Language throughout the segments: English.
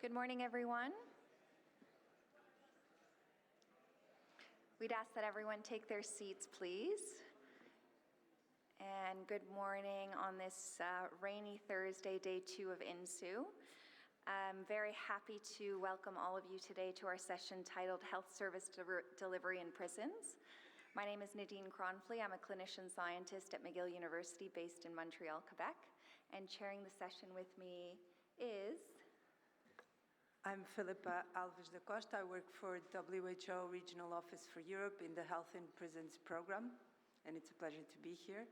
Good morning, everyone. We'd ask that everyone take their seats, please. And good morning on this rainy Thursday, day 2 of INSU. I'm very happy to welcome all of you today to our session titled Health Service Delivery in Prisons. My name is Nadine Cronfley. I'm a clinician scientist at McGill University based in Montreal, Quebec. And chairing the session with me is... I'm Filipa Alves da Costa. I work for WHO Regional Office for Europe in the Health in Prisons program, and it's a pleasure to be here.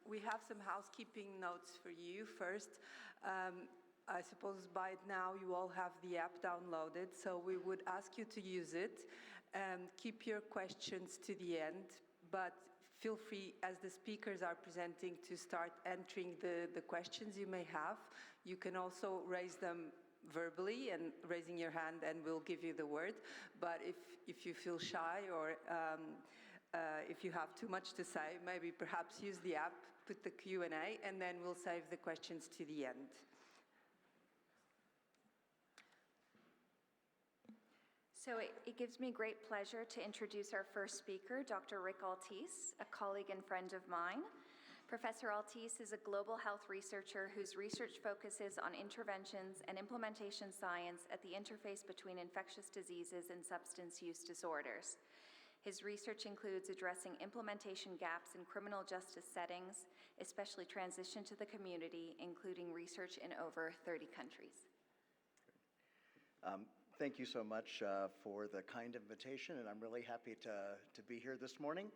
We have some housekeeping notes for you. First, I suppose by now you all have the app downloaded, so we would ask you to use it and keep your questions to the end, but feel free, as the speakers are presenting, to start entering the questions you may have. You can also raise them verbally and raising your hand, and we'll give you the word. But if you feel shy or if you have too much to say, maybe perhaps use the app, put the Q&A, and then we'll save the questions to the end. So it gives me great pleasure to introduce our first speaker, Dr. Rick Altice, a colleague and friend of mine. Professor Altice is a global health researcher whose research focuses on interventions and implementation science at the interface between infectious diseases and substance use disorders. His research includes addressing implementation gaps in criminal justice settings, especially transition to the community, including research in over 30 countries. Thank you so much for the kind invitation, and I'm really happy to be here this morning.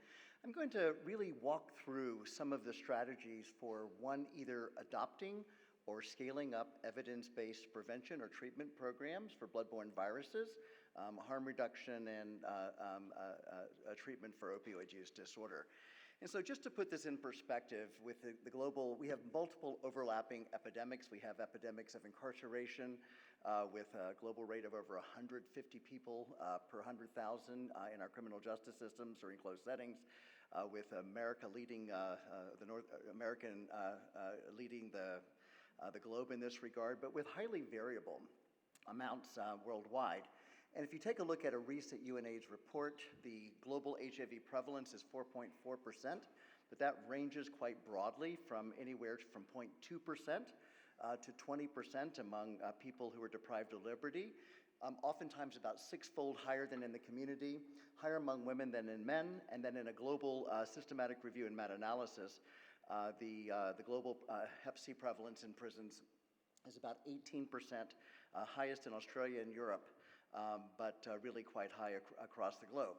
I'm going to really walk through some of the strategies for one, either adopting or scaling up evidence-based prevention or treatment programs for bloodborne viruses, harm reduction, and treatment for opioid use disorder. And so just to put this in perspective, with the global, we have multiple overlapping epidemics. We have epidemics of incarceration with a global rate of over 150 people per 100,000 in our criminal justice systems or in closed settings, with America leading, the North American leading the globe in this regard, but with highly variable amounts worldwide. And if you take a look at a recent UNAIDS report, the global HIV prevalence is 4.4%, but that ranges quite broadly from anywhere from 0.2% to 20% among people who are deprived of liberty. Oftentimes about 6-fold higher than in the community, higher among women than in men, and then in a global systematic review and meta-analysis, the global Hep C prevalence in prisons is about 18%, highest in Australia and Europe, but really quite high across the globe.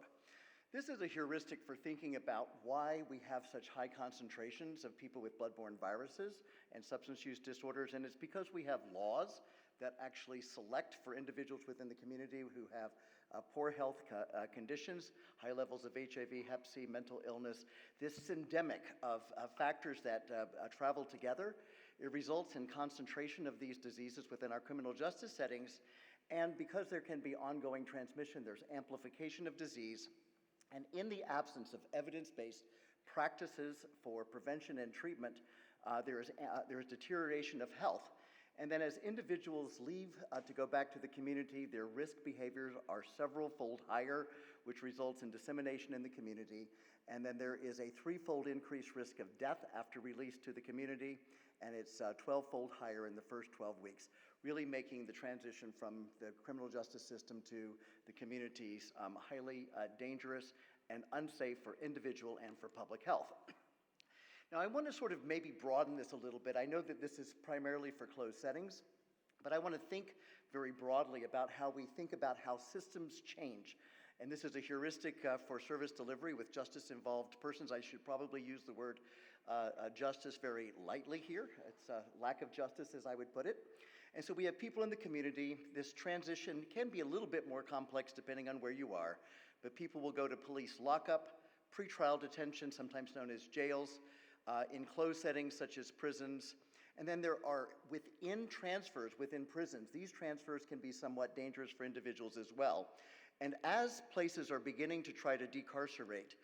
This is a heuristic for thinking about why we have such high concentrations of people with bloodborne viruses and substance use disorders, and it's because we have laws that actually select for individuals within the community who have poor health conditions, high levels of HIV, Hep C, mental illness, this syndemic of factors that travel together. It results in concentration of these diseases within our criminal justice settings, and because there can be ongoing transmission, there's amplification of disease. And in the absence of evidence-based practices for prevention and treatment, there is deterioration of health. And then as individuals leave to go back to the community, their risk behaviors are several-fold higher, which results in dissemination in the community. And then there is a 3-fold increased risk of death after release to the community, and it's 12-fold higher in the first 12 weeks, really making the transition from the criminal justice system to the communities highly dangerous and unsafe for individual and for public health. Now, I want to sort of maybe broaden this a little bit. I know that this is primarily for closed settings, but I want to think very broadly about how we think about how systems change. And this is a heuristic for service delivery with justice-involved persons. I should probably use the word justice very lightly here. It's a lack of justice, as I would put it. And so we have people in the community. This transition can be a little bit more complex depending on where you are, but people will go to police lockup, pretrial detention, sometimes known as jails, in closed settings such as prisons. And then there are within transfers within prisons. These transfers can be somewhat dangerous for individuals as well. And as places are beginning to try to decarcerate,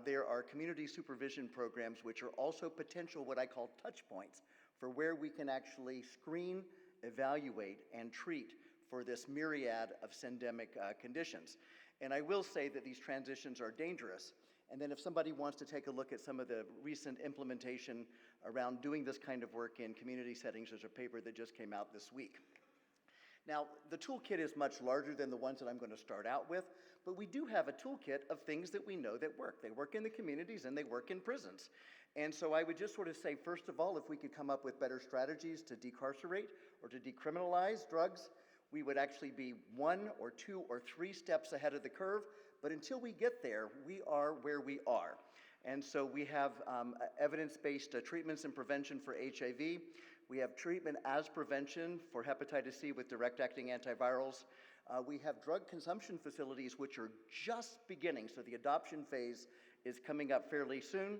there are community supervision programs which are also potential what I call touch points for where we can actually screen evaluate, and treat for this myriad of syndemic conditions. And I will say that these transitions are dangerous. And then if somebody wants to take a look at some of the recent implementation around doing this kind of work in community settings, there's a paper that just came out this week. Now, the toolkit is much larger than the ones that I'm going to start out with, but we do have a toolkit of things that we know that work. They work in the communities and they work in prisons. And so I would just sort of say, first of all, if we could come up with better strategies to decarcerate or to decriminalize drugs, we would actually be 1 or 2 or 3 steps ahead of the curve. But until we get there, we are where we are. And so we have evidence-based treatments and prevention for HIV. We have treatment as prevention for hepatitis C with direct-acting antivirals. We have drug consumption facilities which are just beginning, so the adoption phase is coming up fairly soon.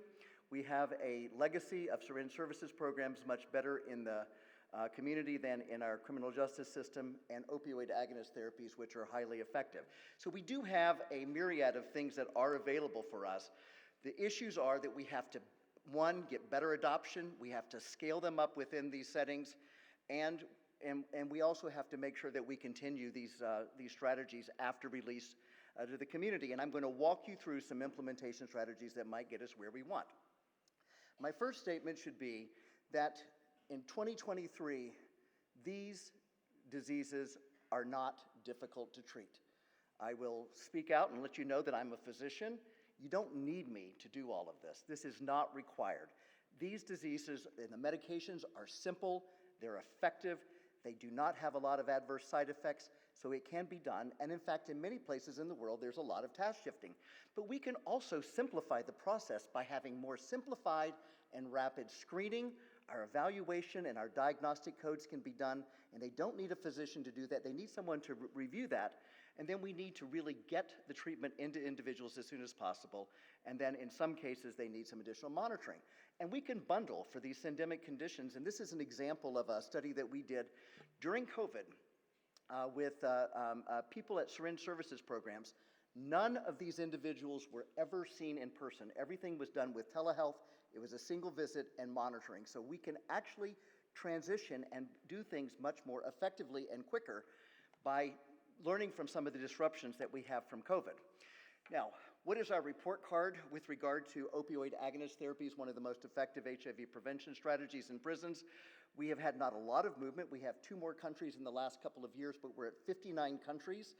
We have a legacy of syringe services programs much better in the community than in our criminal justice system, and opioid agonist therapies, which are highly effective. So we do have a myriad of things that are available for us. The issues are that we have to, 1, get better adoption, we have to scale them up within these settings, and we also have to make sure that we continue these strategies after release to the community. And I'm going to walk you through some implementation strategies that might get us where we want. My first statement should be that in 2023, these diseases are not difficult to treat. I will speak out and let you know that I'm a physician. You don't need me to do all of this. This is not required. These diseases and the medications are simple, they're effective, they do not have a lot of adverse side effects, so it can be done. And in fact, in many places in the world, there's a lot of task shifting. But we can also simplify the process by having more simplified and rapid screening. Our evaluation and our diagnostic codes can be done, and they don't need a physician to do that. They need someone to review that, and then we need to really get the treatment into individuals as soon as possible, and then in some cases they need some additional monitoring. And we can bundle for these syndemic conditions, and this is an example of a study that we did during COVID with people at syringe services programs. None of these individuals were ever seen in person. Everything was done with telehealth. It was a single visit and monitoring. So we can actually transition and do things much more effectively and quicker by learning from some of the disruptions that we have from COVID. Now, what is our report card with regard to opioid agonist therapies, one of the most effective HIV prevention strategies in prisons? We have had not a lot of movement. We have 2 more countries in the last couple of years, but we're at 59 countries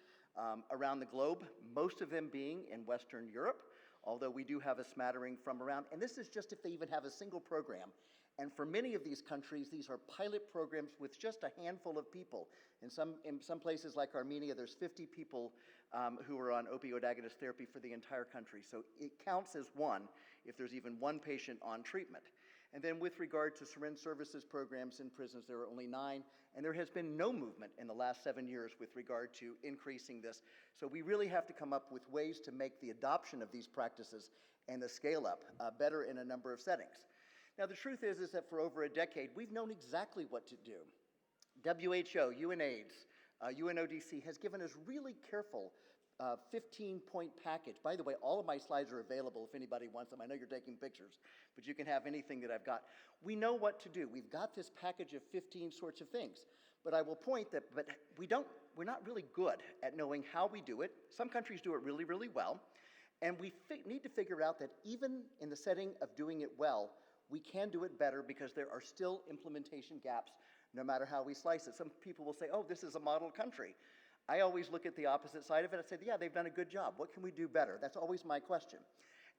around the globe, most of them being in Western Europe, although we do have a smattering from around. And this is just if they even have a single program. And for many of these countries, these are pilot programs with just a handful of people. In some places like Armenia, there's 50 people who are on opioid agonist therapy for the entire country. So it counts as 1 if there's even 1 patient on treatment. And then with regard to syringe services programs in prisons, there are only 9, and there has been no movement in the last 7 years with regard to increasing this. So we really have to come up with ways to make the adoption of these practices and the scale up better in a number of settings. Now the truth is that for over a decade, we've known exactly what to do. WHO, UNAIDS, UNODC has given us really careful 15-point package. By the way, all of my slides are available if anybody wants them. I know you're taking pictures, but you can have anything that I've got. We know what to do. We've got this package of 15 sorts of things. But I will point that we're not really good at knowing how we do it. Some countries do it really, really well. And we need to figure out that even in the setting of doing it well, we can do it better because there are still implementation gaps no matter how we slice it. Some people will say, oh, this is a model country. I always look at the opposite side of it and say, yeah, they've done a good job. What can we do better? That's always my question.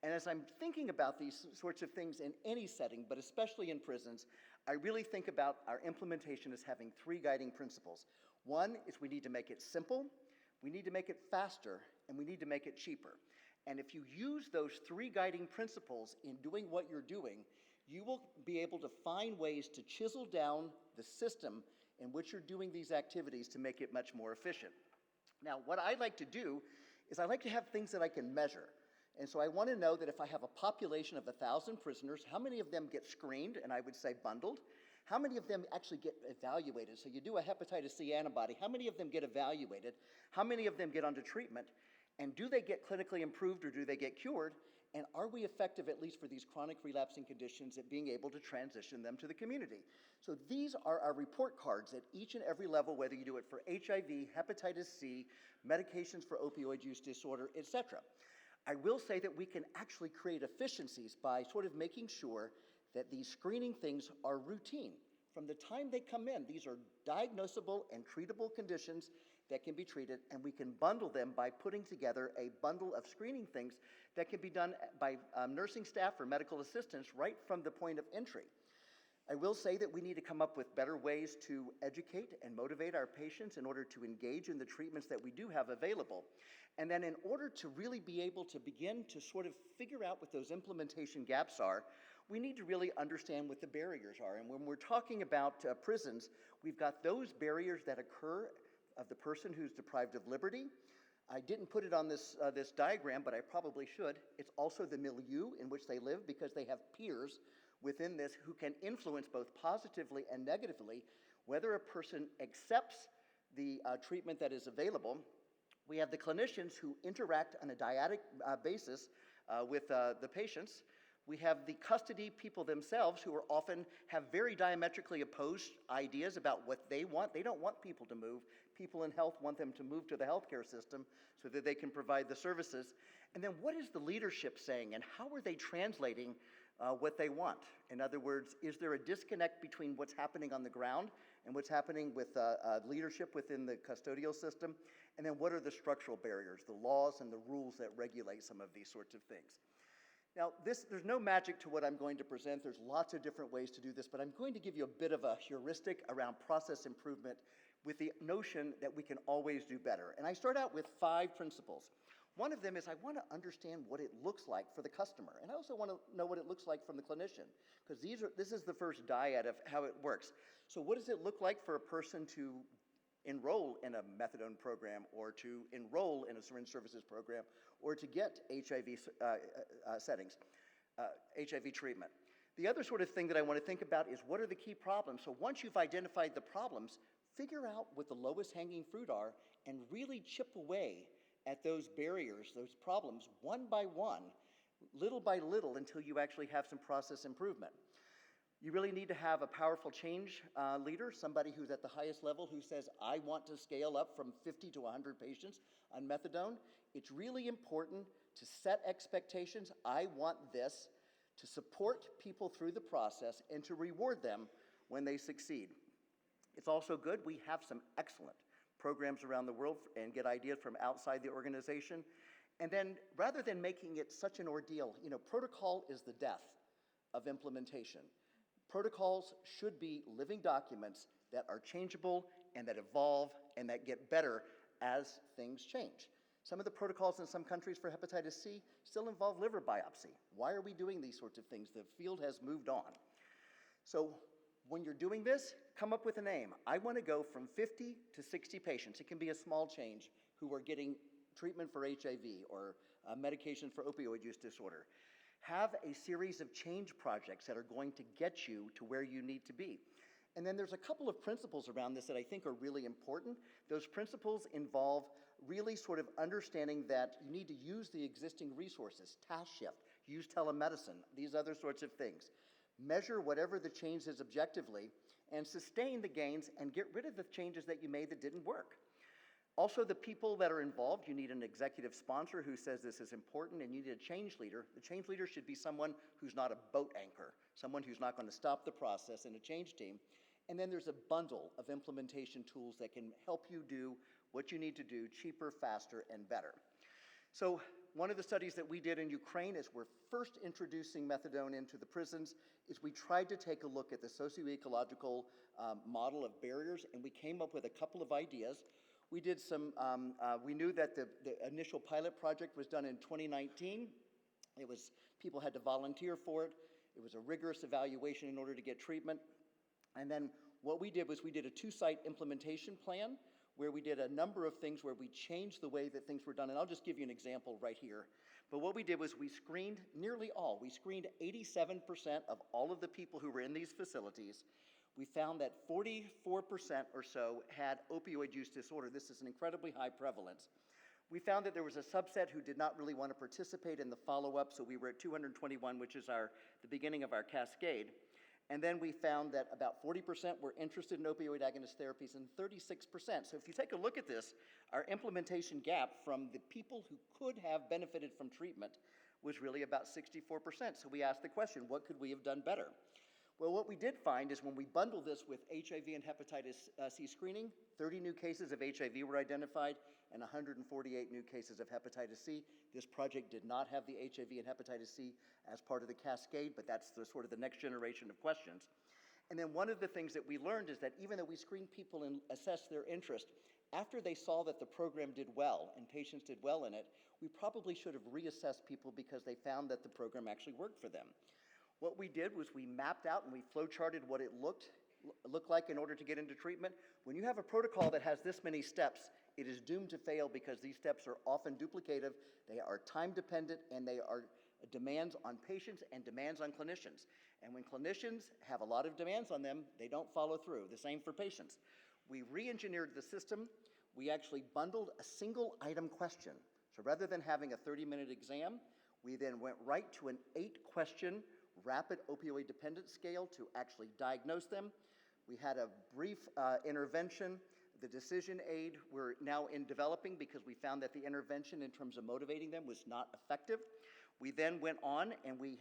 And as I'm thinking about these sorts of things in any setting, but especially in prisons, I really think about our implementation as having 3 guiding principles. 1 is we need to make it simple, we need to make it faster, and we need to make it cheaper. And if you use those 3 guiding principles in doing what you're doing, you will be able to find ways to chisel down the system in which you're doing these activities to make it much more efficient. Now, what I like to do is I like to have things that I can measure. And so I want to know that if I have a population of 1,000 prisoners, how many of them get screened, and I would say bundled? How many of them actually get evaluated? So you do a hepatitis C antibody, how many of them get evaluated? How many of them get onto treatment? And do they get clinically improved or do they get cured? And are we effective, at least for these chronic relapsing conditions, at being able to transition them to the community? So these are our report cards at each and every level, whether you do it for HIV, hepatitis C, medications for opioid use disorder, et cetera. I will say that we can actually create efficiencies by sort of making sure that these screening things are routine. From the time they come in, these are diagnosable and treatable conditions that can be treated, and we can bundle them by putting together a bundle of screening things that can be done by nursing staff or medical assistants right from the point of entry. I will say that we need to come up with better ways to educate and motivate our patients in order to engage in the treatments that we do have available. And then in order to really be able to begin to sort of figure out what those implementation gaps are, we need to really understand what the barriers are. And when we're talking about prisons, we've got those barriers that occur of the person who's deprived of liberty. I didn't put it on this diagram, but I probably should. It's also the milieu in which they live, because they have peers within this who can influence both positively and negatively whether a person accepts the treatment that is available. We have the clinicians who interact on a dyadic basis with the patients. We have the custody people themselves who are often have very diametrically opposed ideas about what they want. They don't want people to move. People in health want them to move to the healthcare system so that they can provide the services. And then what is the leadership saying, and how are they translating what they want? In other words, is there a disconnect between what's happening on the ground and what's happening with leadership within the custodial system? And then what are the structural barriers, the laws and the rules that regulate some of these sorts of things? Now, there's no magic to what I'm going to present. There's lots of different ways to do this, but I'm going to give you a bit of a heuristic around process improvement with the notion that we can always do better. And I start out with 5 principles. One of them is I want to understand what it looks like for the customer, and I also want to know what it looks like from the clinician, because this is the first dyad of how it works. So what does it look like for a person to enroll in a methadone program, or to enroll in a syringe services program, or to get HIV HIV treatment? The other sort of thing that I want to think about is what are the key problems? So once you've identified the problems, figure out what the lowest hanging fruit are and really chip away at those barriers, those problems, one by one, little by little, until you actually have some process improvement. You really need to have a powerful change leader, somebody who's at the highest level who says, I want to scale up from 50 to 100 patients on methadone. It's really important to set expectations. I want this, to support people through the process and to reward them when they succeed. It's also good we have some excellent programs around the world and get ideas from outside the organization. And then rather than making it such an ordeal, protocol is the death of implementation. Protocols should be living documents that are changeable and that evolve and that get better as things change. Some of the protocols in some countries for hepatitis C still involve liver biopsy. Why are we doing these sorts of things? The field has moved on. So when you're doing this, come up with a name. I want to go from 50 to 60 patients. It can be a small change who are getting treatment for HIV or medication for opioid use disorder. Have a series of change projects that are going to get you to where you need to be. And then there's a couple of principles around this that I think are really important. Those principles involve really sort of understanding that you need to use the existing resources, task shift, use telemedicine, these other sorts of things. Measure whatever the change is objectively and sustain the gains and get rid of the changes that you made that didn't work. Also, the people that are involved, you need an executive sponsor who says this is important, and you need a change leader. The change leader should be someone who's not a boat anchor, someone who's not going to stop the process in a change team. And then there's a bundle of implementation tools that can help you do what you need to do cheaper, faster, and better. So one of the studies that we did in Ukraine as we're first introducing methadone into the prisons is we tried to take a look at the socio-ecological model of barriers, and we came up with a couple of ideas. We did some, we knew that the initial pilot project was done in 2019. People had to volunteer for it. It was a rigorous evaluation in order to get treatment. And then what we did was we did a 2-site implementation plan where we did a number of things where we changed the way that things were done. And I'll just give you an example right here. But what we did was we screened nearly all. We screened 87% of all of the people who were in these facilities. We found that 44% or so had opioid use disorder. This is an incredibly high prevalence. We found that there was a subset who did not really want to participate in the follow-up, so we were at 221, which is the beginning of our cascade. And then we found that about 40% were interested in opioid agonist therapies and 36%. So if you take a look at this, our implementation gap from the people who could have benefited from treatment was really about 64%. So we asked the question, what could we have done better? Well, what we did find is when we bundle this with HIV and hepatitis C screening, 30 new cases of HIV were identified and 148 new cases of hepatitis C. This project did not have the HIV and hepatitis C as part of the cascade, but that's the sort of the next generation of questions. And then one of the things that we learned is that even though we screened people and assessed their interest, after they saw that the program did well and patients did well in it, we probably should have reassessed people because they found that the program actually worked for them. What we did was we mapped out and we flowcharted what it looked like in order to get into treatment. When you have a protocol that has this many steps, it is doomed to fail because these steps are often duplicative, they are time dependent, and they are demands on patients and demands on clinicians. And when clinicians have a lot of demands on them, they don't follow through. The same for patients. We re-engineered the system. We actually bundled a single item question. So rather than having a 30-minute exam, we then went right to an 8-question rapid opioid dependence scale to actually diagnose them. We had a brief intervention. The decision aid we're now in developing because we found that the intervention in terms of motivating them was not effective. We then went on and we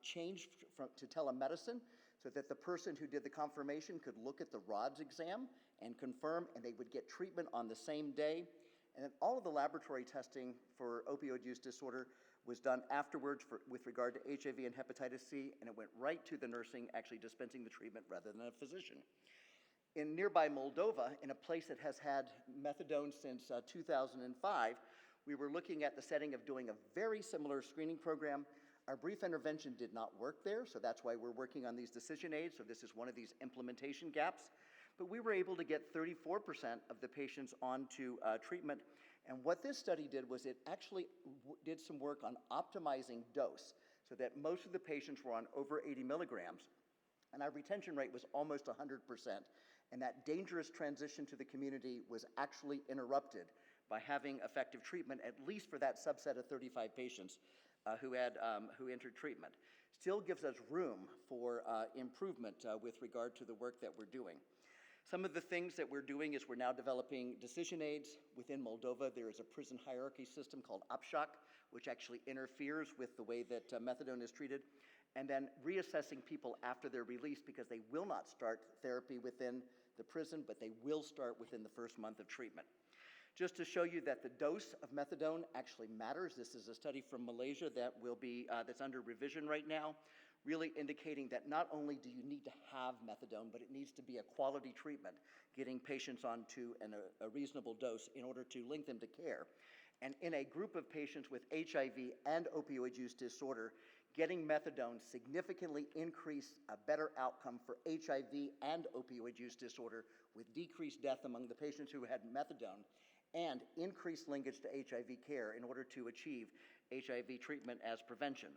changed to telemedicine so that the person who did the confirmation could look at the RODS exam and confirm, and they would get treatment on the same day. And then all of the laboratory testing for opioid use disorder was done afterwards with regard to HIV and hepatitis C, and it went right to the nursing actually dispensing the treatment rather than a physician. In nearby Moldova, in a place that has had methadone since 2005, we were looking at the setting of doing a very similar screening program. Our brief intervention did not work there, so that's why we're working on these decision aids, so this is one of these implementation gaps. But we were able to get 34% of the patients onto treatment. And what this study did was it actually did some work on optimizing dose so that most of the patients were on over 80 milligrams. And our retention rate was almost 100%. And that dangerous transition to the community was actually interrupted by having effective treatment, at least for that subset of 35 patients who entered treatment. Still gives us room for improvement with regard to the work that we're doing. Some of the things that we're doing is we're now developing decision aids. Within Moldova, there is a prison hierarchy system called UPSHOC, which actually interferes with the way that methadone is treated, and then reassessing people after they're released because they will not start therapy within the prison, but they will start within the first month of treatment. Just to show you that the dose of methadone actually matters, this is a study from Malaysia that will be, that's under revision right now, really indicating that not only do you need to have methadone, but it needs to be a quality treatment, getting patients onto a reasonable dose in order to link them to care. And in a group of patients with HIV and opioid use disorder, getting methadone significantly increased a better outcome for HIV and opioid use disorder with decreased death among the patients who had methadone and increased linkage to HIV care in order to achieve HIV treatment as prevention.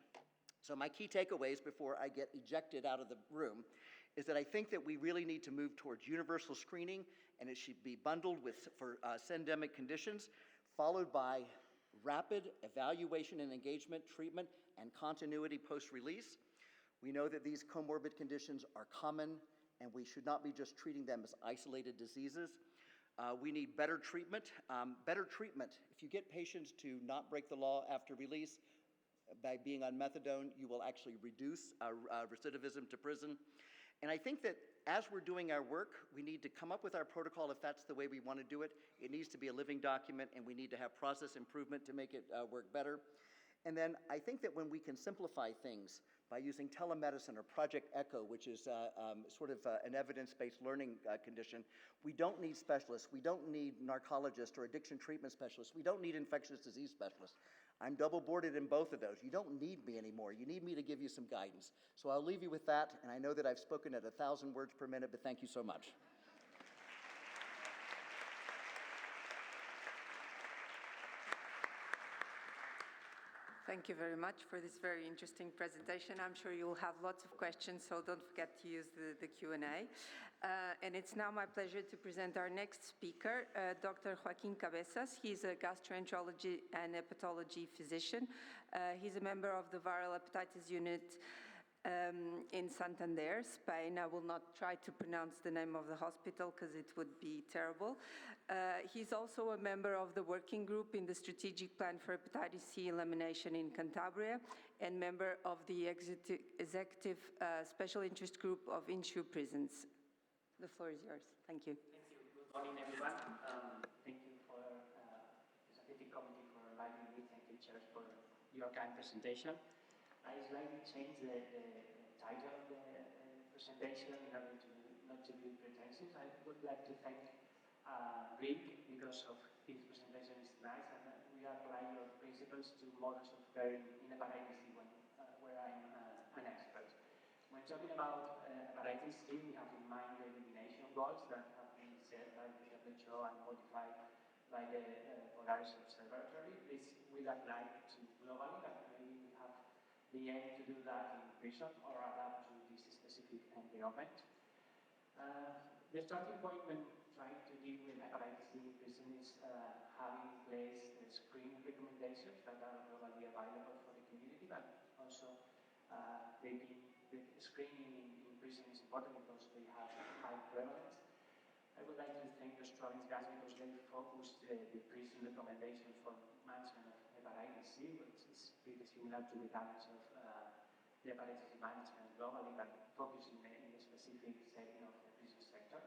So my key takeaways before I get ejected out of the room is that I think that we really need to move towards universal screening, and it should be bundled for syndemic conditions, followed by rapid evaluation and engagement, treatment, and continuity post-release. We know that these comorbid conditions are common, and we should not be just treating them as isolated diseases. We need better treatment. If you get patients to not break the law after release, by being on methadone, you will actually reduce recidivism to prison. And I think that as we're doing our work, we need to come up with our protocol if that's the way we want to do it. It needs to be a living document, and we need to have process improvement to make it work better. And then I think that when we can simplify things by using telemedicine or Project ECHO, which is sort of an evidence-based learning condition, we don't need specialists. We don't need narcologists or addiction treatment specialists. We don't need infectious disease specialists. I'm double boarded in both of those. You don't need me anymore. You need me to give you some guidance. So I'll leave you with that, and I know that I've spoken at 1,000 words per minute, but thank you so much. Thank you very much for this very interesting presentation. I'm sure you'll have lots of questions, so don't forget to use the Q&A. And it's now my pleasure to present our next speaker, Dr. Joaquin Cabezas. He's a gastroenterology and hepatology physician. He's a member of the viral hepatitis unit in Santander, Spain. I will not try to pronounce the name of the hospital because it would be terrible. He's also a member of the working group in the strategic plan for hepatitis C elimination in Cantabria and member of the executive special interest group of INSHU prisons. The floor is yours. Thank you. Thank you. Good morning, everyone. Thank you for the scientific committee for inviting me. Thank you, Chair, for your kind presentation. I slightly changed the title of the presentation in order to not to be pretentious. I would like to thank Rick because of his presentation is nice, and we apply your principles to models of care in hepatitis C, where I'm an expert. When talking about hepatitis C, we have in mind the elimination goals that have been set by the WHO and modified by the Polaris Observatory. This will apply to globally, and maybe we have the aim to do that in prison or adapt to this specific environment. The starting point when trying to deal with hepatitis C in prison is having in place the screening recommendations that are globally available for the community, but also taking the screening in prison is important because they have high prevalence. I would like to thank the Australian guys because they focused the prison recommendation for management of hepatitis C, which is pretty similar to the guidance of the hepatitis C management globally, but focusing in the specific setting of the prison sector.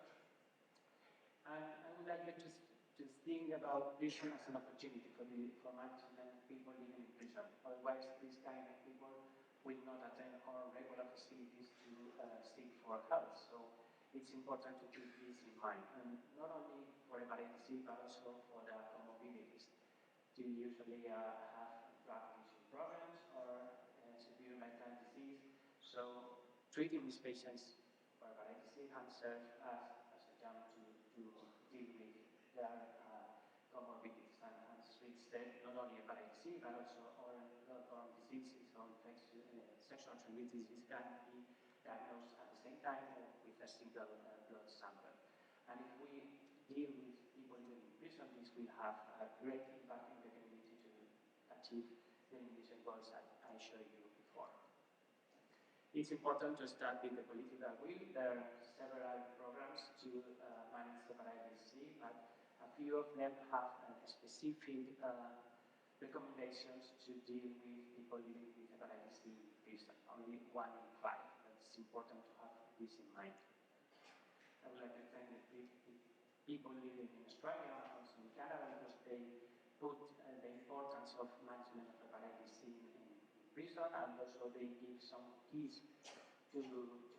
And I would like you to think about prison as an opportunity for management people living in prison. Otherwise, this kind of people will not attend our regular facilities to seek for help. So it's important to keep this in mind, and not only for hepatitis C, but also for the comorbidities. To usually have drug addiction problems or severe mental disease. So treating these patients for hepatitis C can serve as a jump to deal with their comorbidities. And as Rick said, not only hepatitis C, but also other blood-borne diseases or infectious sexual transmitted disease can be diagnosed at the same time or with a single blood sample. And if we deal with people living in prison, this will have a great impact in the community to achieve the elimination goals that I showed you before. It's important to start with the political will. There are several programs to manage hepatitis C, but a few of them have specific recommendations to deal with people living with hepatitis C in prison. Only 1 in 5. It's important to have this in mind. I would like to thank the people living in Australia and also in Canada because they put the importance of management of hepatitis C in prison, and also they give some keys to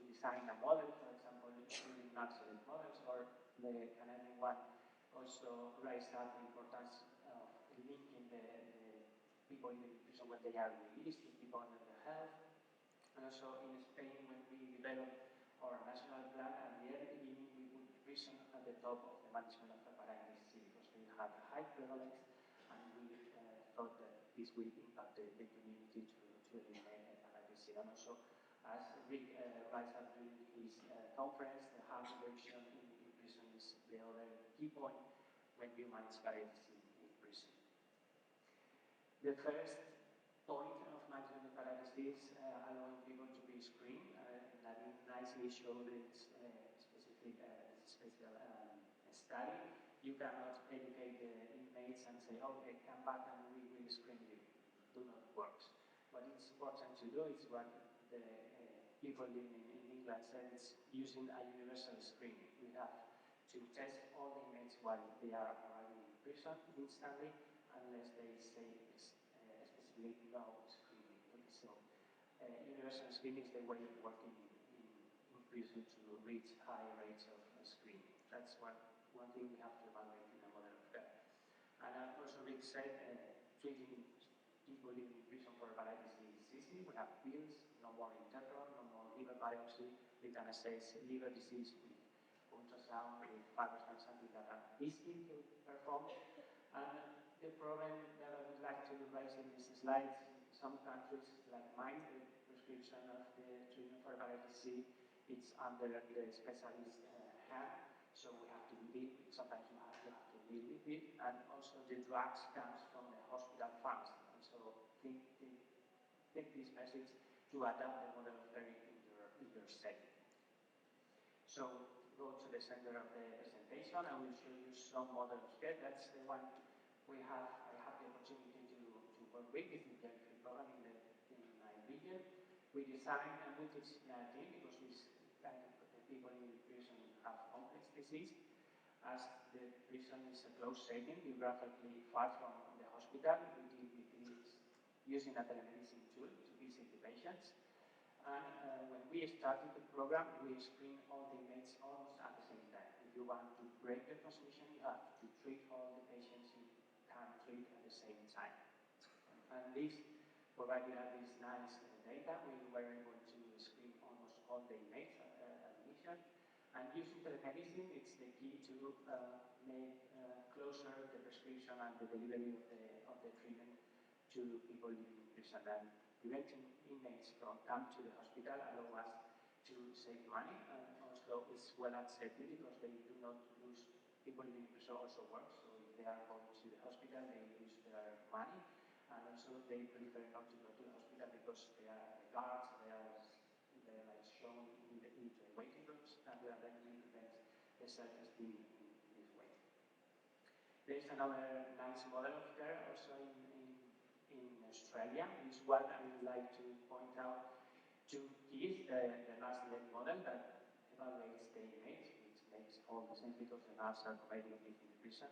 design a model, for example, including accident models, or the Canadian one also raised up the importance of linking the people in prison when they are released to keep on their health. And also in Spain, when we developed our national plan, at the very beginning, we put prison at the top of the management of hepatitis C because we had a high prevalence, and we thought that this will impact the community to eliminate hepatitis C. And also, as Rick raised up during his conference, the harm reduction in prison is the other key point when you manage hepatitis C in prison. The first point of management of hepatitis C is allowing people to be screened. That nicely showed its specific special study. You cannot educate the inmates and say, okay, come back and we will screen you. Do not work. What it's important to do is what the people living in England said, it's using a universal screening. We have to test all the inmates while they are arriving in prison instantly, unless they say specifically no screening. So universal screening is the way of working in prison to reach high rates of screening. That's one thing we have to evaluate in a model of care. And also Rick said, treating people living in prison for hepatitis C is easy. We have pills, no more interferon, no more liver biopsy. We can assess liver disease with ultrasound, with fibrous samples that are easy to perform. And the problem that I would like to raise in this slide, some countries like mine, the prescription of the treatment for hepatitis C, it's under the specialist hand, so we have to deal with, sometimes you have to deal with it, and also the drugs comes from the hospital funds, and so take this message to adapt the model of care in your setting. So go to the center of the presentation. I will show you some model of care. That's the one I have the opportunity to work with the Jauffret program in my region. We designed a multidisciplinary team because these kind of the people in the prison have complex disease. As the prison is a closed setting, geographically far from the hospital, we deal with this using a telemedicine tool to visit the patients. And when we started the program, we screened all the inmates almost at the same time. If you want to break the transmission, you have to treat all the patients you can treat at the same time. And this provided us this nice data. We were able to screen almost all the inmates at admission. And using telemedicine, it's the key to make closer the prescription and the delivery of the treatment to people living in prison. And preventing inmates from coming to the hospital allow us to save money, and also it's well accepted because they do not lose, people living in prison also work, so if they are going to the hospital, they lose their money, and also they prefer not to go to the hospital because they are the guards, they are like shown into the waiting rooms, and then we prevent the self-esteem in this way. There is another nice model of care also in Australia. This one I would like to point out two keys. The nurse led model that evaluates the inmates, which makes all the sense because the nurses are providing it in the prison.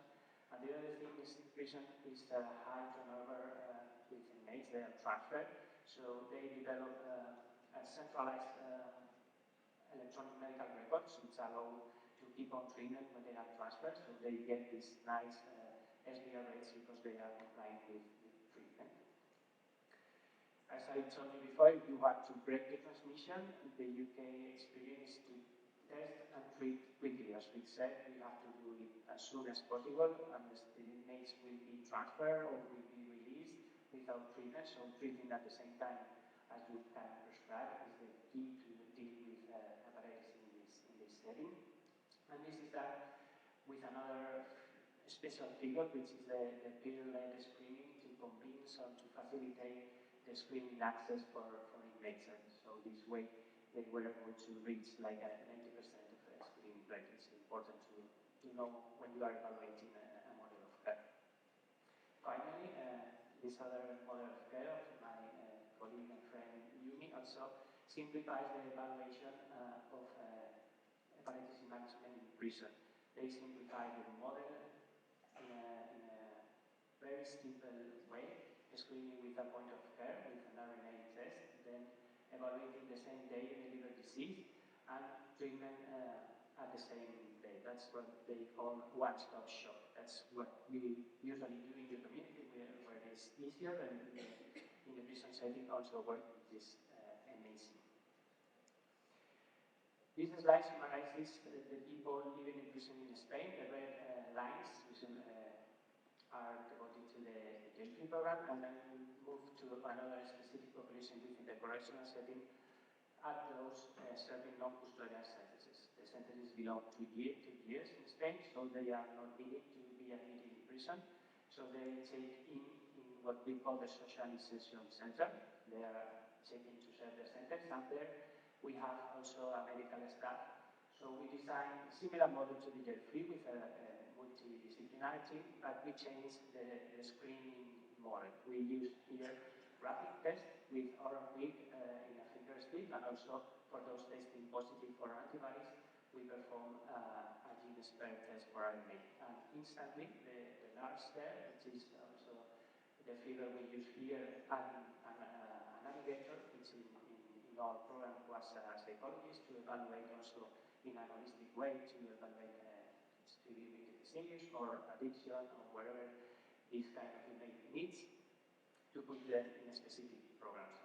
And the other thing is in prison is high turnover with inmates. They are transferred, so they develop a centralized electronic medical records which allow to keep on treatment when they are transferred, so they get this nice SDR rates because they are complying with treatment. As I told you before, if you want to break the transmission, the UK experience to test and treat quickly. As we said, we have to do it as soon as possible, and the inmates will be transferred or will be released without treatment, so treating at the same time as you can prescribe is the key to deal with hepatitis in this setting. And this is done with another special figure, which is the peer-led screening to convince or to facilitate the screening access for inmates. And so this way they were able to reach like a 90% of the screening rate. It's important to know when you are evaluating a model of care. Finally, this other model of care of my colleague and friend Yumi also simplifies the evaluation of hepatitis C management in prison. They simplify the model in a very simple way, screening with a point of care with an RNA test, then evaluating the same day the liver disease, and treatment at the same day. That's what they call one-stop shop. That's what we usually do in the community where it's easier, and in the prison setting also work with this amazing. This slide summarizes the people living in prison in Spain. The red lines are devoted to the Jauffret program, and then we move to another specific population within the correctional setting at those serving non-custodial sentences. The sentences belong to 2 years in Spain, so they are not needed to be admitted in prison. So they take in what we call the socialization center. They are taken to serve their sentence, and there we have also a medical staff. So we designed a similar model to the Jauffret with a multidisciplinary team, but we changed the screening model. We use here rapid tests with oral pick in a finger stick, and also for those testing positive for antibodies, we perform a gene spare test for RNA. And instantly, the nurse there, which is also the figure we use here, and a navigator, which in our program was a psychologist, to evaluate also in a holistic way to evaluate severe disease or addiction or whatever this kind of inmate needs, to put them in specific programs.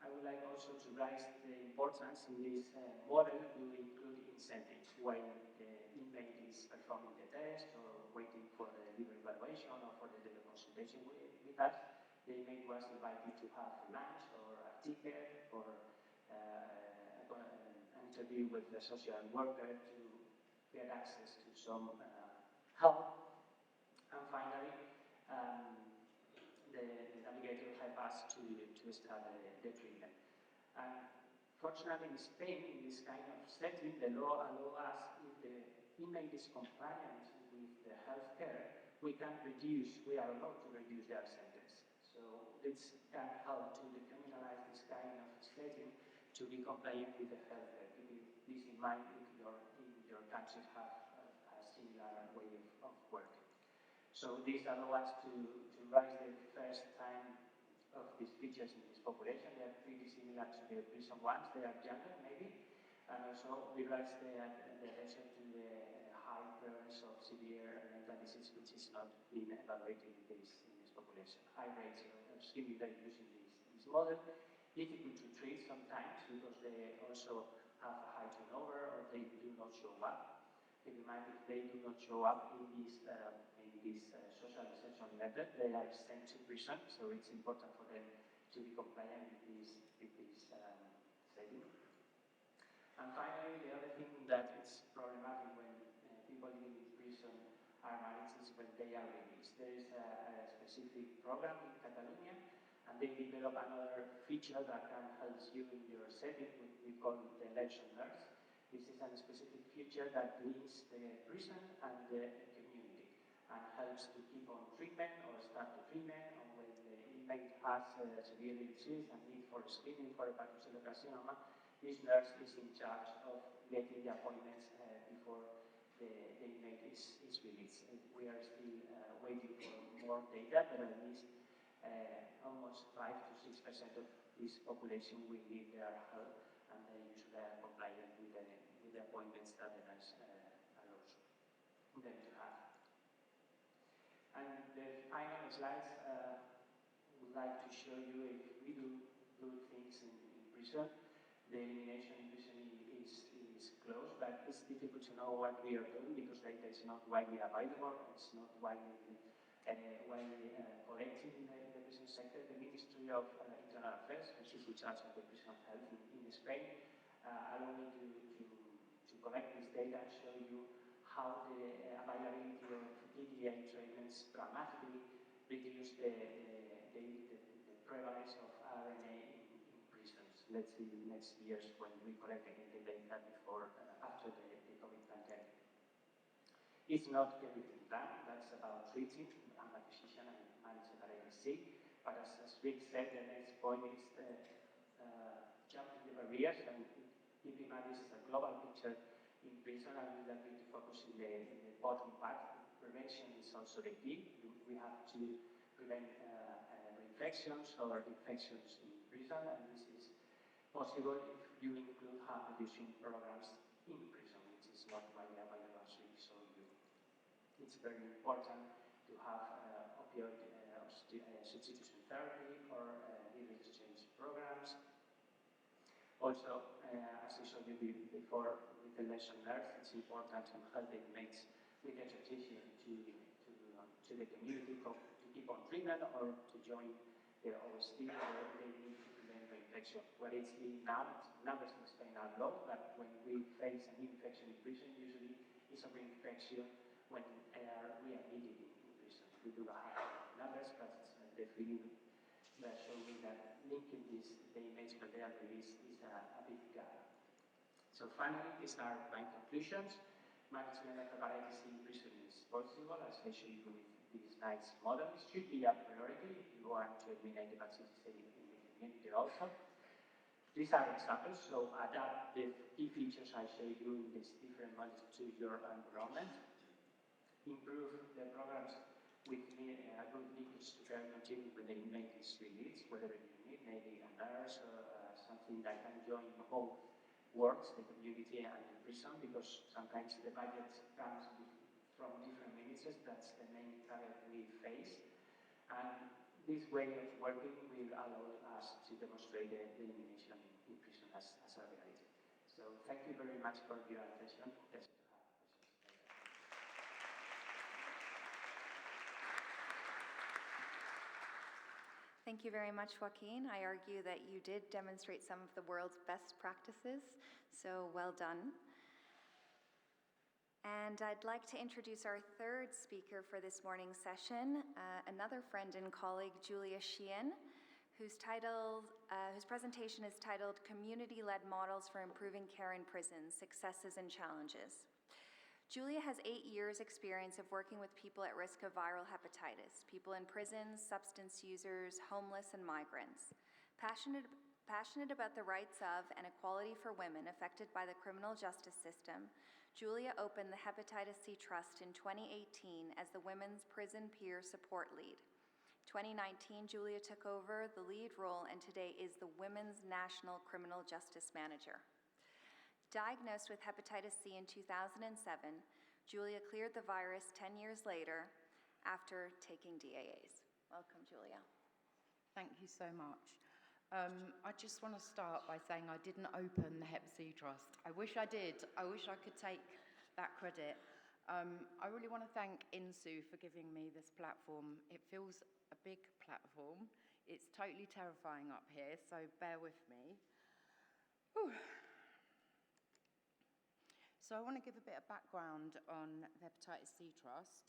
I would like also to raise the importance in this model to include incentives when the inmate is performing the test or waiting for the liver evaluation or for the liver consultation with us. the inmate was invited to have lunch or a ticket or an interview with the social worker to get access to some help. And finally, the navigator helped us to start the treatment. And fortunately, in Spain, in this kind of setting, the law allows us, if the inmate is compliant with the health care, we are allowed to reduce their sentence. So this can help to decriminalize this kind of setting to be compliant with the health care. Keep this in mind if your countries have a similar way of working. So this allows us to raise the first time of these features in this population. They are pretty similar to the prison ones. They are younger, maybe. And also we raise the attention to the high prevalence of severe mental disease, which is not being evaluated in this population. High rates of stimuli using this model. Difficult to treat sometimes because they also have a high turnover or they do not show up. Keep in mind, if they do not show up in this socialization method, they are sent to prison, so it's important for them to be compliant with this setting. And finally, the other thing that is problematic when people living in prison are managed is when they are released. There is a specific program in Catalonia, and they develop another feature that can help you in your setting. We call it the election nurse. This is a specific feature that links the prison and the community and helps to keep on treatment or start the treatment, or when the inmate has severe disease and need for screening for hepatitis C, this nurse is in charge of getting the appointments before the inmate is released. We are still waiting for more data, but at least almost 5 to 6% of this population will need their help, and they usually are compliant with the appointments that the nurse allows them to have. And the final slides would like to show you if we do good things in prison. The elimination in prison is close, but it's difficult to know what we are doing because data is not widely available, it's not widely collected in the prison sector. The Ministry of Internal Affairs, which is in charge of the prison health in Spain, allow me to collect this data and show you how the availability of DDA treatments dramatically reduce the prevalence of RNA in prisons. Let's see next years when we collect again the data after the COVID pandemic. It's not everything done. That's about treating and acquisition and managing hepatitis C. But as Rick said, the next point is jumping the barriers, and keep in mind this is a global picture in prison, and we like to focus in the bottom part. Prevention is also the key. We have to prevent reinfections or infections in prison, and this is possible if you include harm reducing programs in prison, which is not widely available, as we showed you. It's very important to have opioid substitution therapy or needle exchange programs. Also, as I showed you before, with the election nurse, it's important to help the inmates with the transition to the community to keep on treatment or to join the OST where they need to prevent reinfection. What it's being now, numbers in Spain are low, but when we face an infection in prison, usually it's a reinfection when they are readmitted in prison. We do not have numbers, but the feeling that shows me that linking the inmates when they are released is a big gap. So finally, these are my conclusions. Management of hepatitis C in prison is possible, as I showed you with this nice model. It should be a priority if you want to eliminate hepatitis C in the community also. These are examples, so adapt the key features I showed you in these different models to your environment. Improve the programs with a good linkage to care continuum when the inmate is released, whether you need maybe a nurse or something that can join both works, the community and the prison, because sometimes the budget comes from different ministries. That's the main target we face. And this way of working will allow us to demonstrate the elimination in prison as a reality. So thank you very much for your attention. Thank you very much, Joaquin. I argue that you did demonstrate some of the world's best practices, so well done. And I'd like to introduce our third speaker for this morning's session, another friend and colleague, Julia Sheehan, whose presentation is titled Community-Led Models for Improving Care in Prisons, Successes and Challenges. Julia has 8 years' experience of working with people at risk of viral hepatitis, people in prisons, substance users, homeless, and migrants. Passionate about the rights of and equality for women affected by the criminal justice system, Julia opened the Hepatitis C Trust in 2018 as the Women's Prison Peer Support Lead. 2019, Julia took over the lead role and today is the Women's National Criminal Justice Manager. Diagnosed with hepatitis C in 2007, Julia cleared the virus 10 years later after taking DAAs. Welcome, Julia. Thank you so much. I just want to start by saying I didn't open the Hep C Trust. I wish I did. I wish I could take that credit. I really want to thank INSU for giving me this platform. It feels a big platform. It's totally terrifying up here, so bear with me. Whew. So I want to give a bit of background on the Hepatitis C Trust.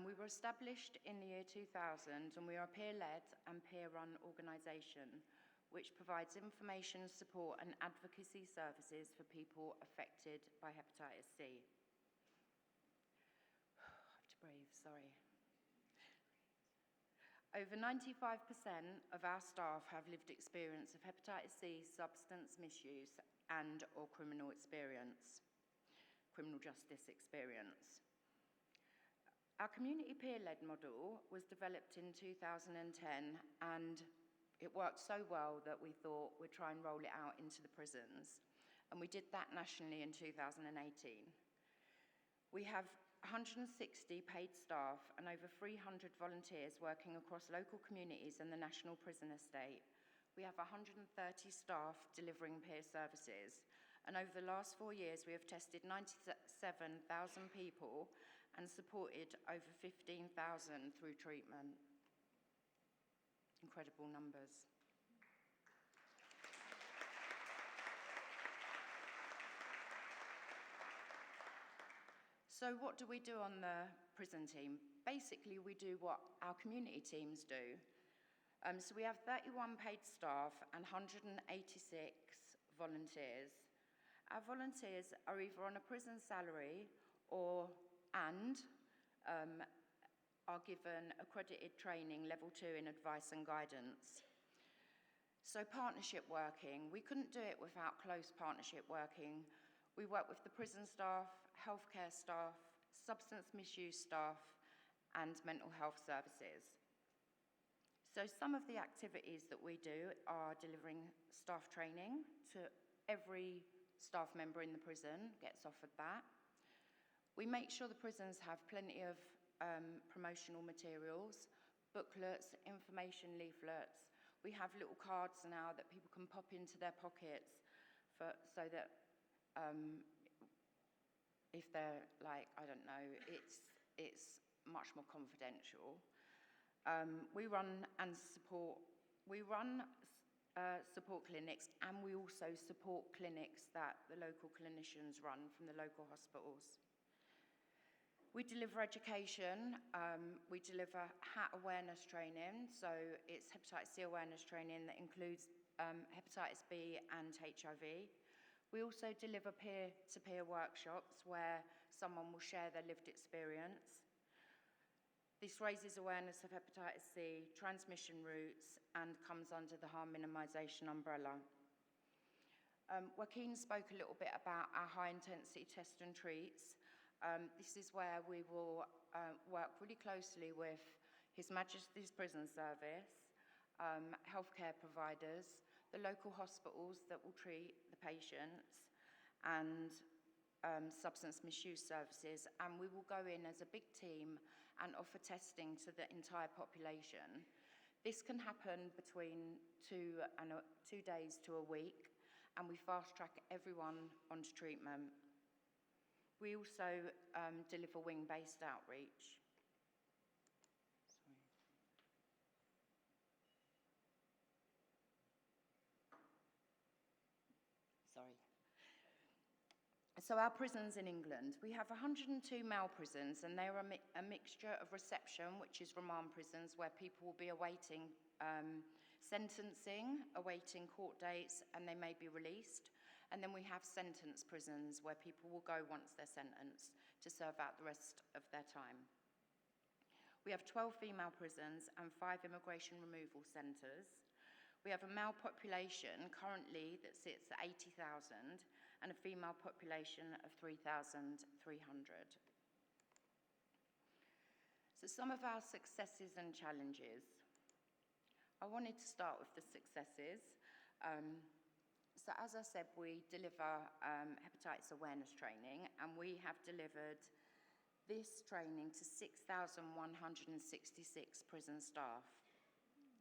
We were established in the year 2000 and we are a peer-led and peer-run organisation which provides information, support and advocacy services for people affected by hepatitis C. I have to breathe, sorry. Over 95% of our staff have lived experience of hepatitis C, substance misuse and or criminal justice experience. Our community peer-led model was developed in 2010 and it worked so well that we thought we'd try and roll it out into the prisons. And we did that nationally in 2018. We have 160 paid staff and over 300 volunteers working across local communities and the National Prison Estate. We have 130 staff delivering peer services. And over the last 4 years, we have tested 97,000 people and supported over 15,000 through treatment. Incredible numbers. So what do we do on the prison team? Basically, we do what our community teams do. So we have 31 paid staff and 186 volunteers. Our volunteers are either on a prison salary are given accredited training level 2 in advice and guidance. So partnership working, we couldn't do it without close partnership working. We work with the prison staff, healthcare staff, substance misuse staff, and mental health services. So some of the activities that we do are delivering staff training to every staff member in the prison gets offered that. We make sure the prisons have plenty of promotional materials, booklets, information leaflets. We have little cards now that people can pop into their pockets so that if they're like, I don't know, it's much more confidential. We run support clinics, and we also support clinics that the local clinicians run from the local hospitals. We deliver education, we deliver HAT awareness training, so it's hepatitis C awareness training that includes hepatitis B and HIV. We also deliver peer-to-peer workshops where someone will share their lived experience. This raises awareness of hepatitis C, transmission routes, and comes under the harm minimisation umbrella. Joaquin spoke a little bit about our high-intensity test and treats. This is where we will work really closely with His Majesty's Prison Service, healthcare providers, the local hospitals that will treat the patients, and substance misuse services, and we will go in as a big team and offer testing to the entire population. This can happen between 2 days to a week, and we fast track everyone onto treatment. We also deliver wing-based outreach. So our prisons in England, we have 102 male prisons, and they are a mixture of reception, which is remand prisons, where people will be awaiting sentencing, awaiting court dates, and they may be released. And then we have sentence prisons, where people will go once they're sentenced to serve out the rest of their time. We have 12 female prisons and 5 immigration removal centres. We have a male population currently that sits at 80,000 and a female population of 3,300. So some of our successes and challenges. I wanted to start with the successes. So as I said, we deliver hepatitis awareness training, and we have delivered this training to 6,166 prison staff.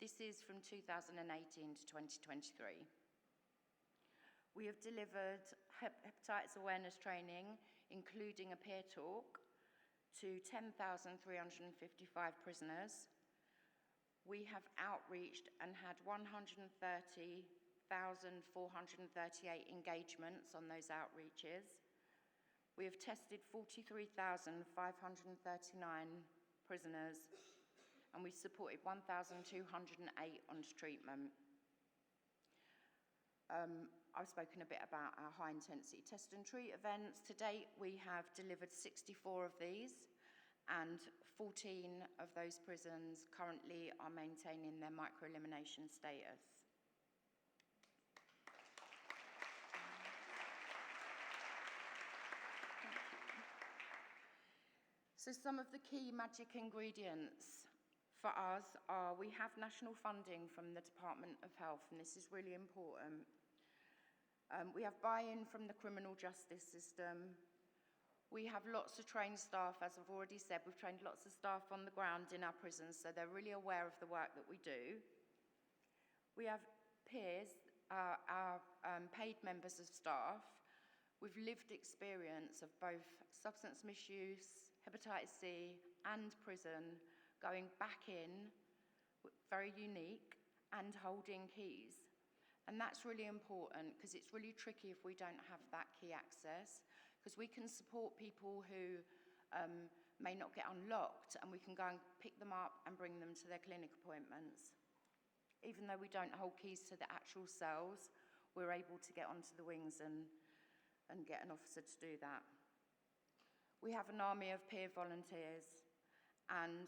This is from 2018 to 2023. We have delivered hepatitis awareness training, including a peer talk, to 10,355 prisoners. We have outreached and had 130,438 engagements on those outreaches. We have tested 43,539 prisoners, and we supported 1,208 onto treatment. I've spoken a bit about our high-intensity test and treat events. To date, we have delivered 64 of these, and 14 of those prisons currently are maintaining their micro-elimination status. So some of the key magic ingredients for us are we have national funding from the Department of Health, and this is really important. We have buy-in from the criminal justice system. We have lots of trained staff, as I've already said. We've trained lots of staff on the ground in our prisons, so they're really aware of the work that we do. We have peers, our paid members of staff, with lived experience of both substance misuse, hepatitis C, and prison, going back in, very unique, and holding keys. And that's really important, because it's really tricky if we don't have that key access, because we can support people who may not get unlocked, and we can go and pick them up and bring them to their clinic appointments. Even though we don't hold keys to the actual cells, we're able to get onto the wings and get an officer to do that. We have an army of peer volunteers, and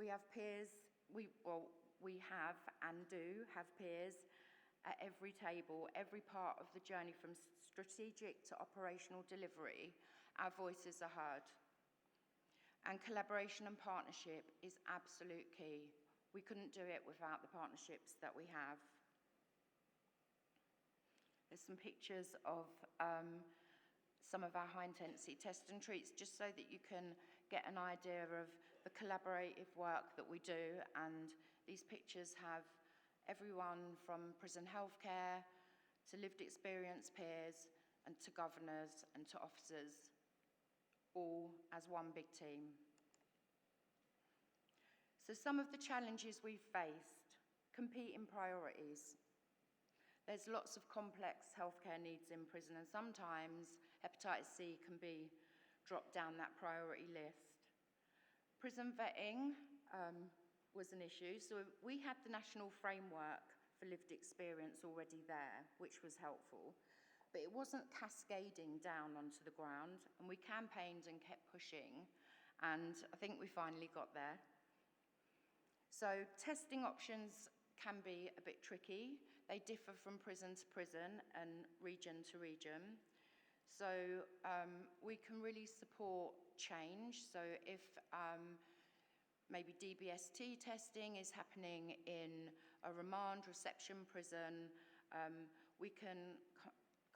we have peers, we have and do have peers at every table, every part of the journey from strategic to operational delivery. Our voices are heard. And collaboration and partnership is absolute key. We couldn't do it without the partnerships that we have. There's some pictures of some of our high-intensity test and treats, just so that you can get an idea of the collaborative work that we do. And these pictures have everyone from prison healthcare to lived experience peers and to governors and to officers, all as one big team. So some of the challenges we've faced: competing priorities. There's lots of complex healthcare needs in prison, and sometimes hepatitis C can be dropped down that priority list. Prison vetting was an issue, so we had the national framework for lived experience already there, which was helpful, but it wasn't cascading down onto the ground, and we campaigned and kept pushing, and I think we finally got there. So testing options can be a bit tricky. They differ from prison to prison and region to region. So we can really support change. So if maybe DBST testing is happening in a remand reception prison, we can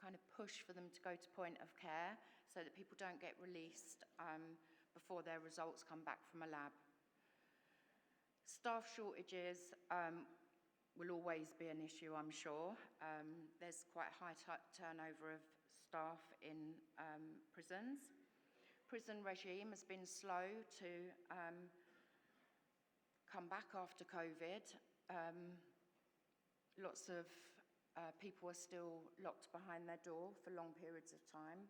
kind of push for them to go to point of care so that people don't get released before their results come back from a lab. Staff shortages will always be an issue, I'm sure. There's quite a high turnover of staff in prisons. Prison regime has been slow to come back after COVID. Lots of people are still locked behind their door for long periods of time.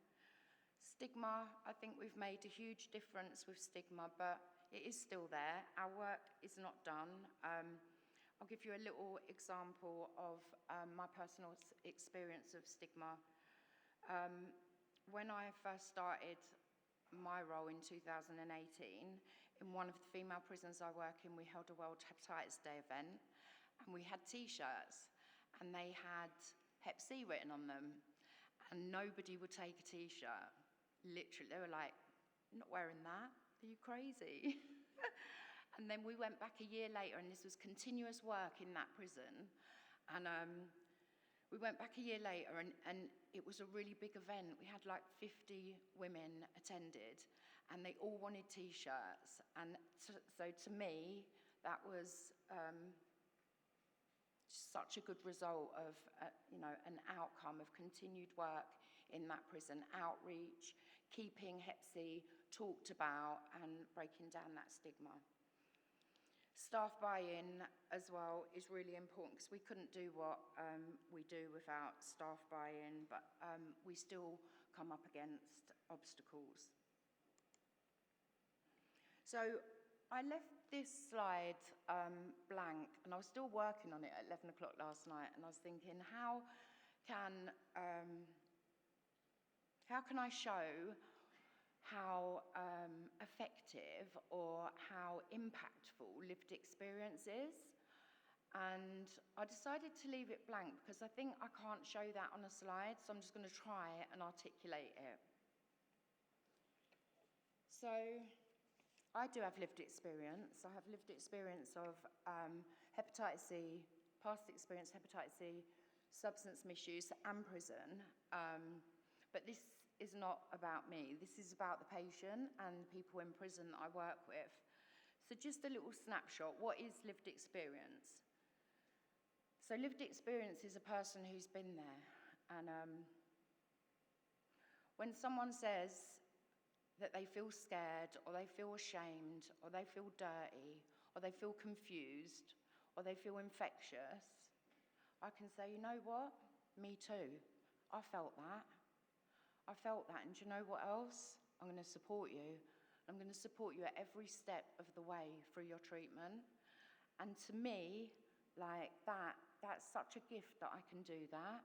Stigma, I think we've made a huge difference with stigma, but it is still there. Our work is not done. I'll give you a little example of my personal experience of stigma. When I first started my role in 2018, in one of the female prisons I work in, we held a World Hepatitis Day event, and we had T-shirts, and they had Hep C written on them, and nobody would take a T-shirt. Literally, they were like, "I'm not wearing that. Are you crazy?" And then we went back a year later, and this was continuous work in that prison, and we went back a year later, and it was a really big event. We had like 50 women attended, and they all wanted T-shirts. And so to me, that was such a good result of, an outcome of continued work in that prison, outreach, keeping Hep C talked about, and breaking down that stigma. Staff buy-in as well is really important, because we couldn't do what we do without staff buy-in, but we still come up against obstacles. So I left this slide blank, and I was still working on it at 11 o'clock last night, and I was thinking, how can I show how effective or how impactful lived experience is? And I decided to leave it blank because I think I can't show that on a slide, so I'm just going to try and articulate it. So I do have lived experience. I have lived experience of hepatitis C, past experience hepatitis C, substance misuse, and prison. But this is not about me. This is about the patient and people in prison that I work with. So just a little snapshot. What is lived experience? So lived experience is a person who's been there. And when someone says that they feel scared, or they feel ashamed, or they feel dirty, or they feel confused, or they feel infectious, I can say, you know what? Me too. I felt that. And do you know what else? I'm going to support you. I'm going to support you at every step of the way through your treatment. And to me, like that's such a gift that I can do that.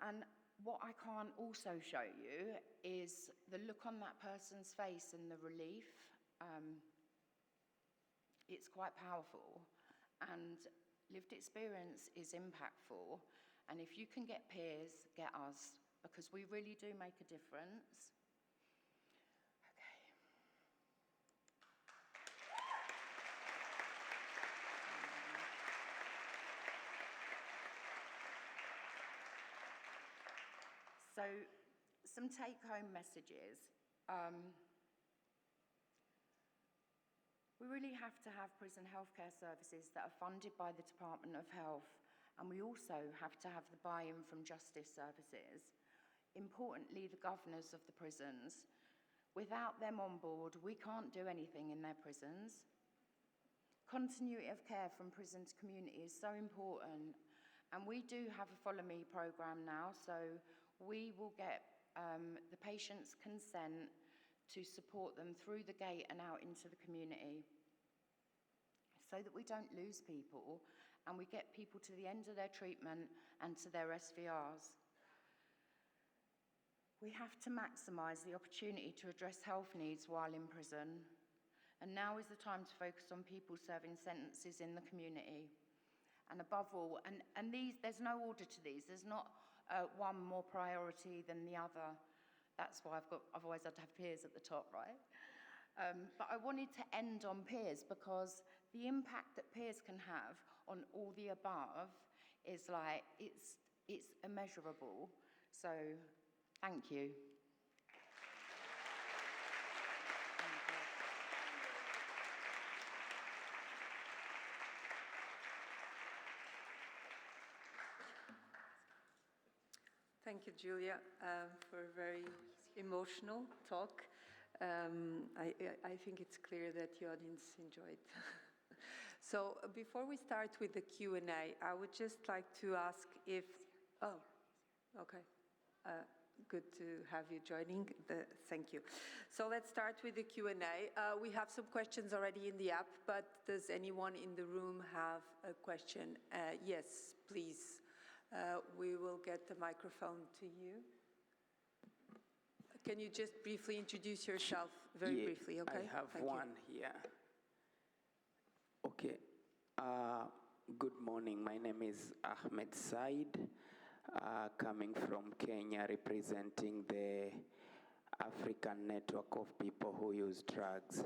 And what I can't also show you is the look on that person's face and the relief. It's quite powerful. And lived experience is impactful. And if you can get peers, get us, because we really do make a difference. Okay. So, some take-home messages. We really have to have prison healthcare services that are funded by the Department of Health, and we also have to have the buy-in from justice services. Importantly, the governors of the prisons. Without them on board, we can't do anything in their prisons. Continuity of care from prison to community is so important, and we do have a Follow Me programme now, so we will get the patient's consent to support them through the gate and out into the community, so that we don't lose people and we get people to the end of their treatment and to their SVRs. We have to maximise the opportunity to address health needs while in prison. And now is the time to focus on people serving sentences in the community. And above all, and these, there's no order to these. There's not one more priority than the other. That's why I've always had to have peers at the top, right? But I wanted to end on peers because the impact that peers can have on all the above is like, it's immeasurable. So, thank you. Thank you, Julia, for a very emotional talk. I think it's clear that the audience enjoyed. So before we start with the Q&A, I would just like to ask if... Oh, okay. good to have you joining. Thank you. So let's start with the Q&A. We have some questions already in the app, but does anyone in the room have a question? Yes, please. We will get the microphone to you. Can you just briefly introduce yourself, very briefly, okay? I have one here. Okay. Good morning. My name is Ahmed Said, coming from Kenya, representing the African network of people who use drugs.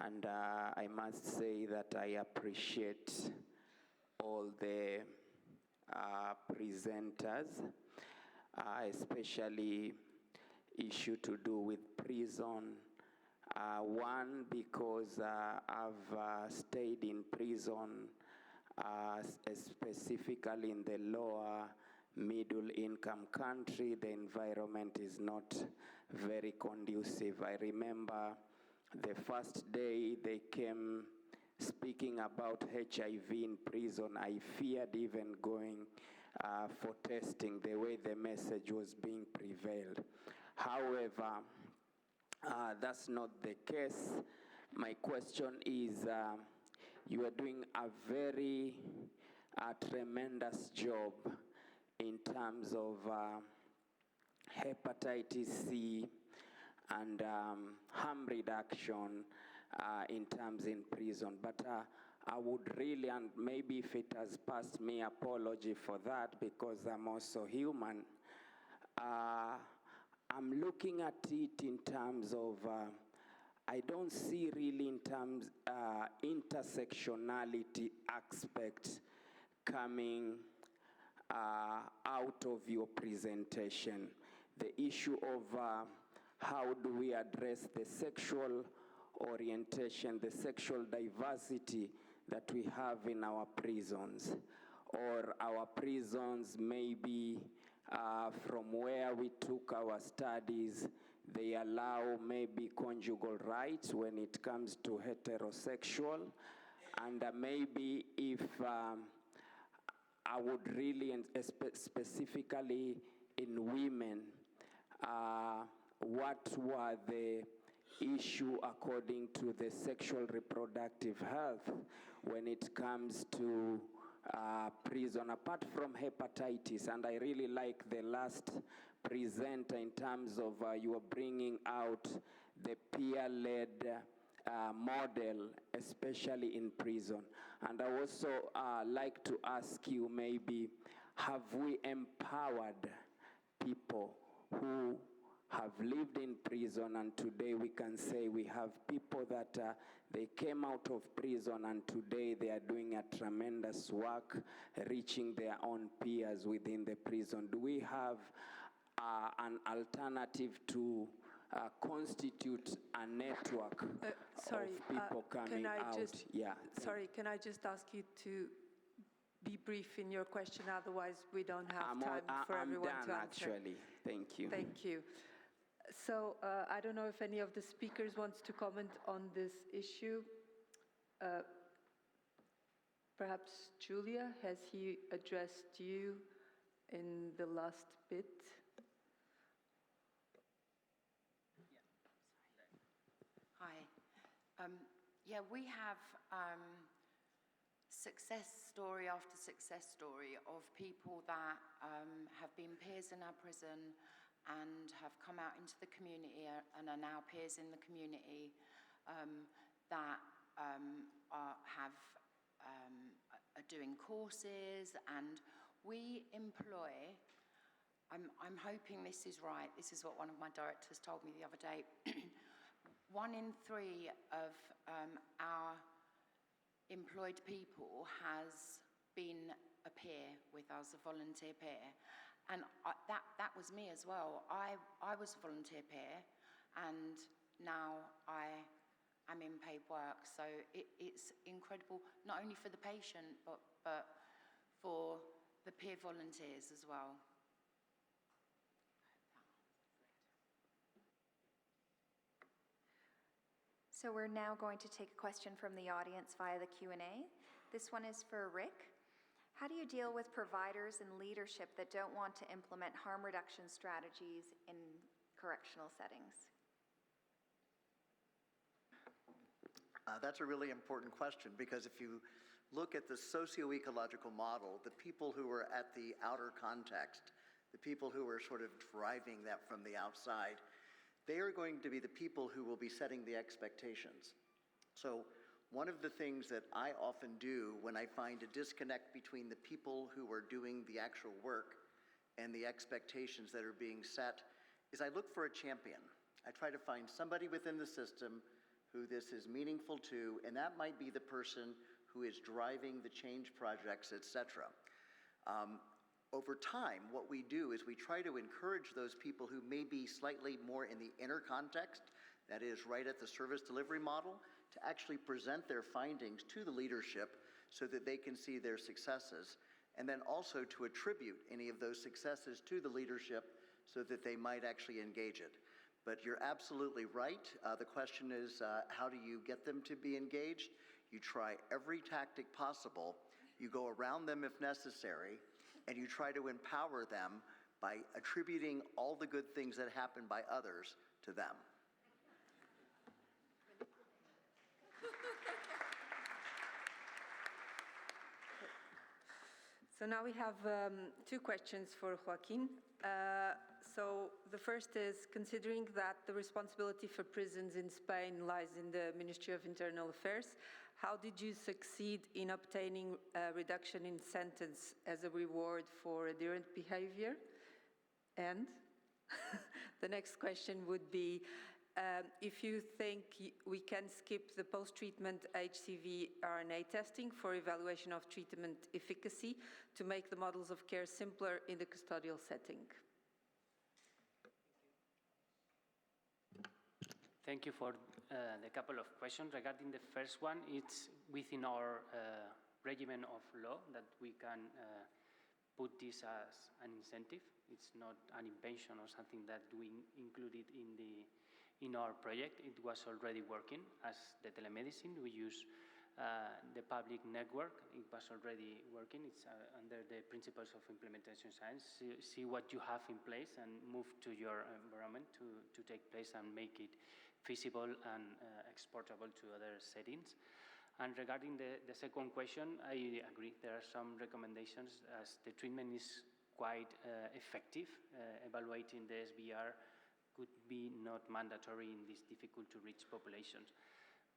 And I must say that I appreciate all the presenters, especially issue to do with prison. One, because I've stayed in prison, specifically in the lower middle income country. The environment is not very conducive. I remember the first day they came speaking about HIV in prison, I feared even going for testing, the way the message was being prevailed. However, that's not the case. My question is, you are doing a very tremendous job in terms of hepatitis C and harm reduction in terms in prison. But I would really, and maybe if it has passed me, apology for that, because I'm also human. I'm looking at it in terms of, I don't see really in terms intersectionality aspect coming out of your presentation. The issue of how do we address the sexual orientation, the sexual diversity that we have in our prisons, or our prisons maybe from where we took our studies, they allow maybe conjugal rights when it comes to heterosexual, and maybe if I would really, specifically in women, what were the issue according to the sexual reproductive health when it comes to prison, apart from hepatitis. And I really like the last presenter in terms of you are bringing out the peer-led model, especially in prison. And I also like to ask you, maybe, have we empowered people who have lived in prison, and today we can say we have people that they came out of prison and today they are doing a tremendous work, reaching their own peers within the prison. Do we have an alternative to constitute a network of people coming out? Can I just ask you to be brief in your question, otherwise we don't have time for everyone to answer. Actually. Thank you. Thank you. So I don't know if any of the speakers wants to comment on this issue. Perhaps Julia, has he addressed you in the last bit? Hi. Yeah, we have success story after success story of people that have been peers in our prison and have come out into the community and are now peers in the community that are doing courses, and we employ, I'm hoping this is right, this is what one of my directors told me the other day, 1 in 3 of our employed people has been a peer with us, a volunteer peer. And that was me as well. I was a volunteer peer, and now I am in paid work. So it's incredible, not only for the patient, but for the peer volunteers as well. So we're now going to take a question from the audience via the Q&A. This one is for Rick. How do you deal with providers and leadership that don't want to implement harm reduction strategies in correctional settings? That's a really important question, because if you look at the socio-ecological model, the people who are at the outer context, the people who are sort of driving that from the outside, they are going to be the people who will be setting the expectations. So one of the things that I often do when I find a disconnect between the people who are doing the actual work and the expectations that are being set is I look for a champion. I try to find somebody within the system who this is meaningful to, and that might be the person who is driving the change projects, etc. Over time, what we do is we try to encourage those people who may be slightly more in the inner context, that is right at the service delivery model, to actually present their findings to the leadership so that they can see their successes, and then also to attribute any of those successes to the leadership so that they might actually engage it. But you're absolutely right. The question is, how do you get them to be engaged? You try every tactic possible. You go around them if necessary, and you try to empower them by attributing all the good things that happen by others to them. So now we have two questions for Joaquin. So the first is, considering that the responsibility for prisons in Spain lies in the Ministry of Internal Affairs, how did you succeed in obtaining a reduction in sentence as a reward for adherent behavior? And the next question would be, if you think we can skip the post-treatment HCV RNA testing for evaluation of treatment efficacy to make the models of care simpler in the custodial setting. Thank you for the couple of questions. Regarding the first one, it's within our regimen of law that we can put this as an incentive. It's not an invention or something that we included in our project. It was already working as the telemedicine. We use the public network. It was already working. It's under the principles of implementation science. See what you have in place and move to your environment to take place and make it feasible and exportable to other settings. And regarding the second question, I agree. There are some recommendations as the treatment is quite effective. Evaluating the SBR could be not mandatory in these difficult-to-reach populations.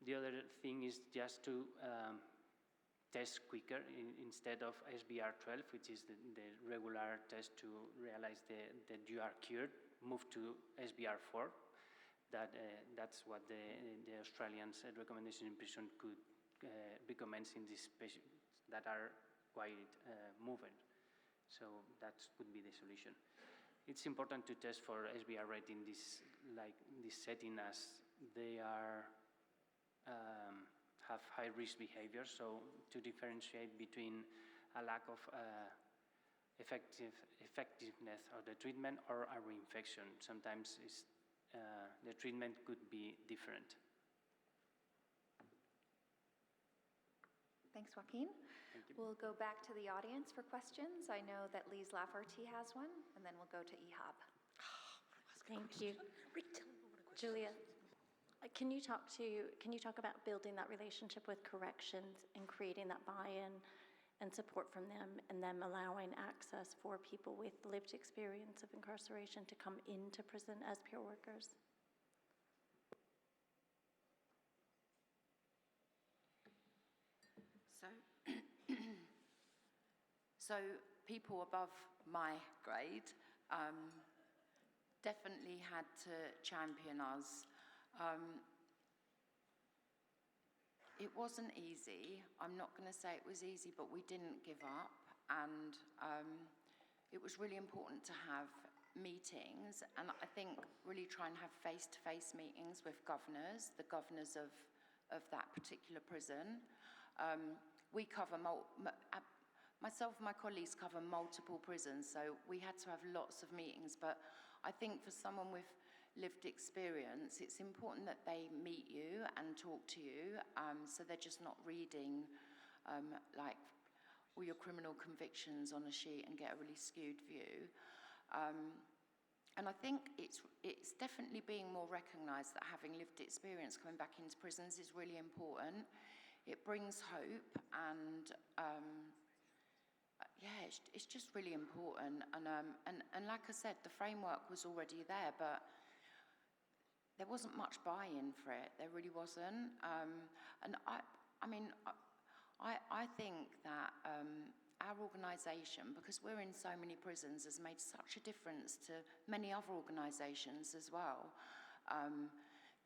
The other thing is just to test quicker instead of SBR12, which is the regular test to realize that you are cured, move to SBR4. That's what the Australian recommendation in prison could recommend in these patients that are quite moving. So that would be the solution. It's important to test for SBR rate in this setting, as they are have high risk behavior. So to differentiate between a lack of effectiveness of the treatment or a reinfection, sometimes the treatment could be different. Thanks, Joaquin. Thank you. We'll go back to the audience for questions. I know that Lise Lafferty has one, and then we'll go to EHAB. Thank you. Julia, can you talk about building that relationship with corrections and creating that buy-in and support from them, and them allowing access for people with lived experience of incarceration to come into prison as peer workers? So people above my grade definitely had to champion us. It wasn't easy. I'm not going to say it was easy, but we didn't give up. And it was really important to have meetings, and I think really try and have face-to-face meetings with governors, the governors of that particular prison. We cover, myself and my colleagues cover multiple prisons, so we had to have lots of meetings. But I think for someone with lived experience, it's important that they meet you and talk to you, so they're just not reading, like, all your criminal convictions on a sheet and get a really skewed view. And I think it's definitely being more recognised that having lived experience coming back into prisons is really important. It brings hope, and yeah, it's just really important. And like I said, the framework was already there, but there wasn't much buy-in for it. There really wasn't. And I mean, I think that our organisation, because we're in so many prisons, has made such a difference to many other organisations as well,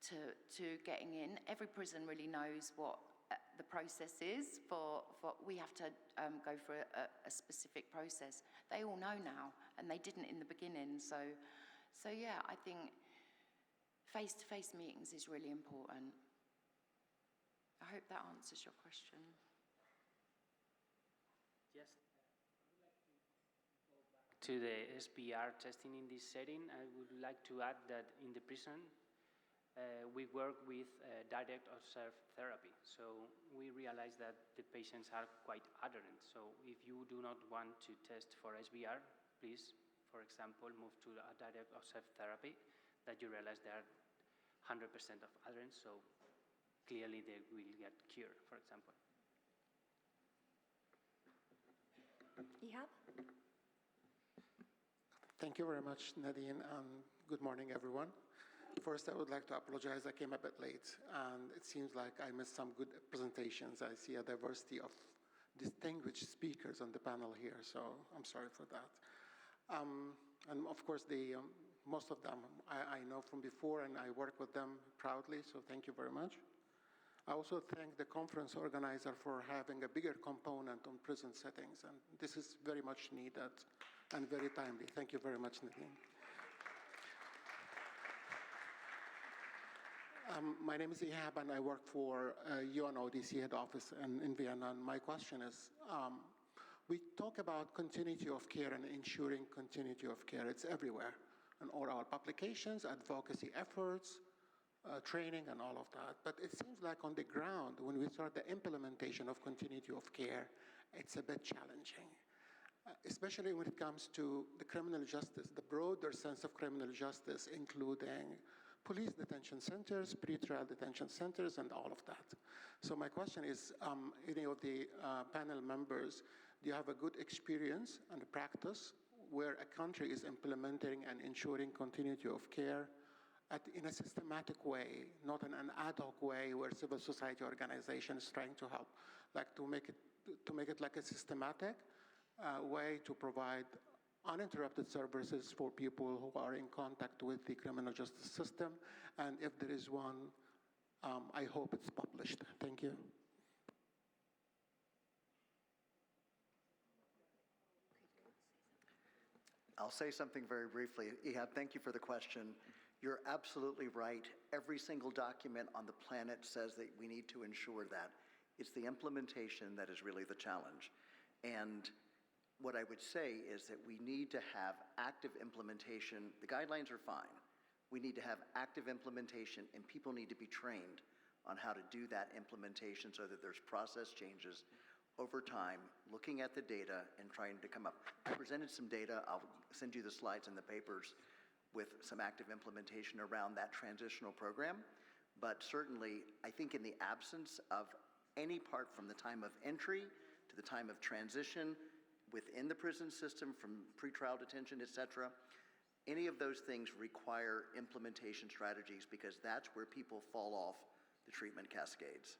to getting in. Every prison really knows what the process is for we have to go through a specific process. They all know now, and they didn't in the beginning. So yeah, I think face-to-face meetings is really important. I hope that answers your question. Yes. To the SBR testing in this setting, I would like to add that in the prison, we work with direct observed therapy. So we realize that the patients are quite adherent. So if you do not want to test for SBR, please, for example, move to a direct observed therapy that you realize they are 100% of adherence. So clearly they will get cured, for example. Ihab? Thank you very much, Nadine, and good morning, everyone. First, I would like to apologize. I came a bit late, and it seems like I missed some good presentations. I see a diversity of distinguished speakers on the panel here, so I'm sorry for that. And of course, most of them I know from before, and I work with them proudly, so thank you very much. I also thank the conference organizer for having a bigger component on prison settings, and this is very much needed and very timely. Thank you very much, Nadine. My name is Ihab, and I work for UNODC head office in Vienna. And my question is, we talk about continuity of care and ensuring continuity of care. It's everywhere in all our publications, advocacy efforts, training, and all of that. But it seems like on the ground, when we start the implementation of continuity of care, it's a bit challenging, especially when it comes to the criminal justice, the broader sense of criminal justice, including police detention centers, pretrial detention centers, and all of that. So my question is, any of the panel members, do you have a good experience and practice where a country is implementing and ensuring continuity of care in a systematic way, not in an ad hoc way where civil society organizations trying to help, like to make it like a systematic way to provide uninterrupted services for people who are in contact with the criminal justice system? And if there is one, I hope it's published. Thank you. I'll say something very briefly. Ihab, thank you for the question. You're absolutely right. Every single document on the planet says that we need to ensure that. It's the implementation that is really the challenge. And what I would say is that we need to have active implementation. The guidelines are fine. We need to have active implementation, and people need to be trained on how to do that implementation so that there's process changes over time, looking at the data and trying to come up. I presented some data. I'll send you the slides and the papers with some active implementation around that transitional program. But certainly, I think in the absence of any part from the time of entry to the time of transition within the prison system, from pretrial detention, et cetera, any of those things require implementation strategies, because that's where people fall off the treatment cascades.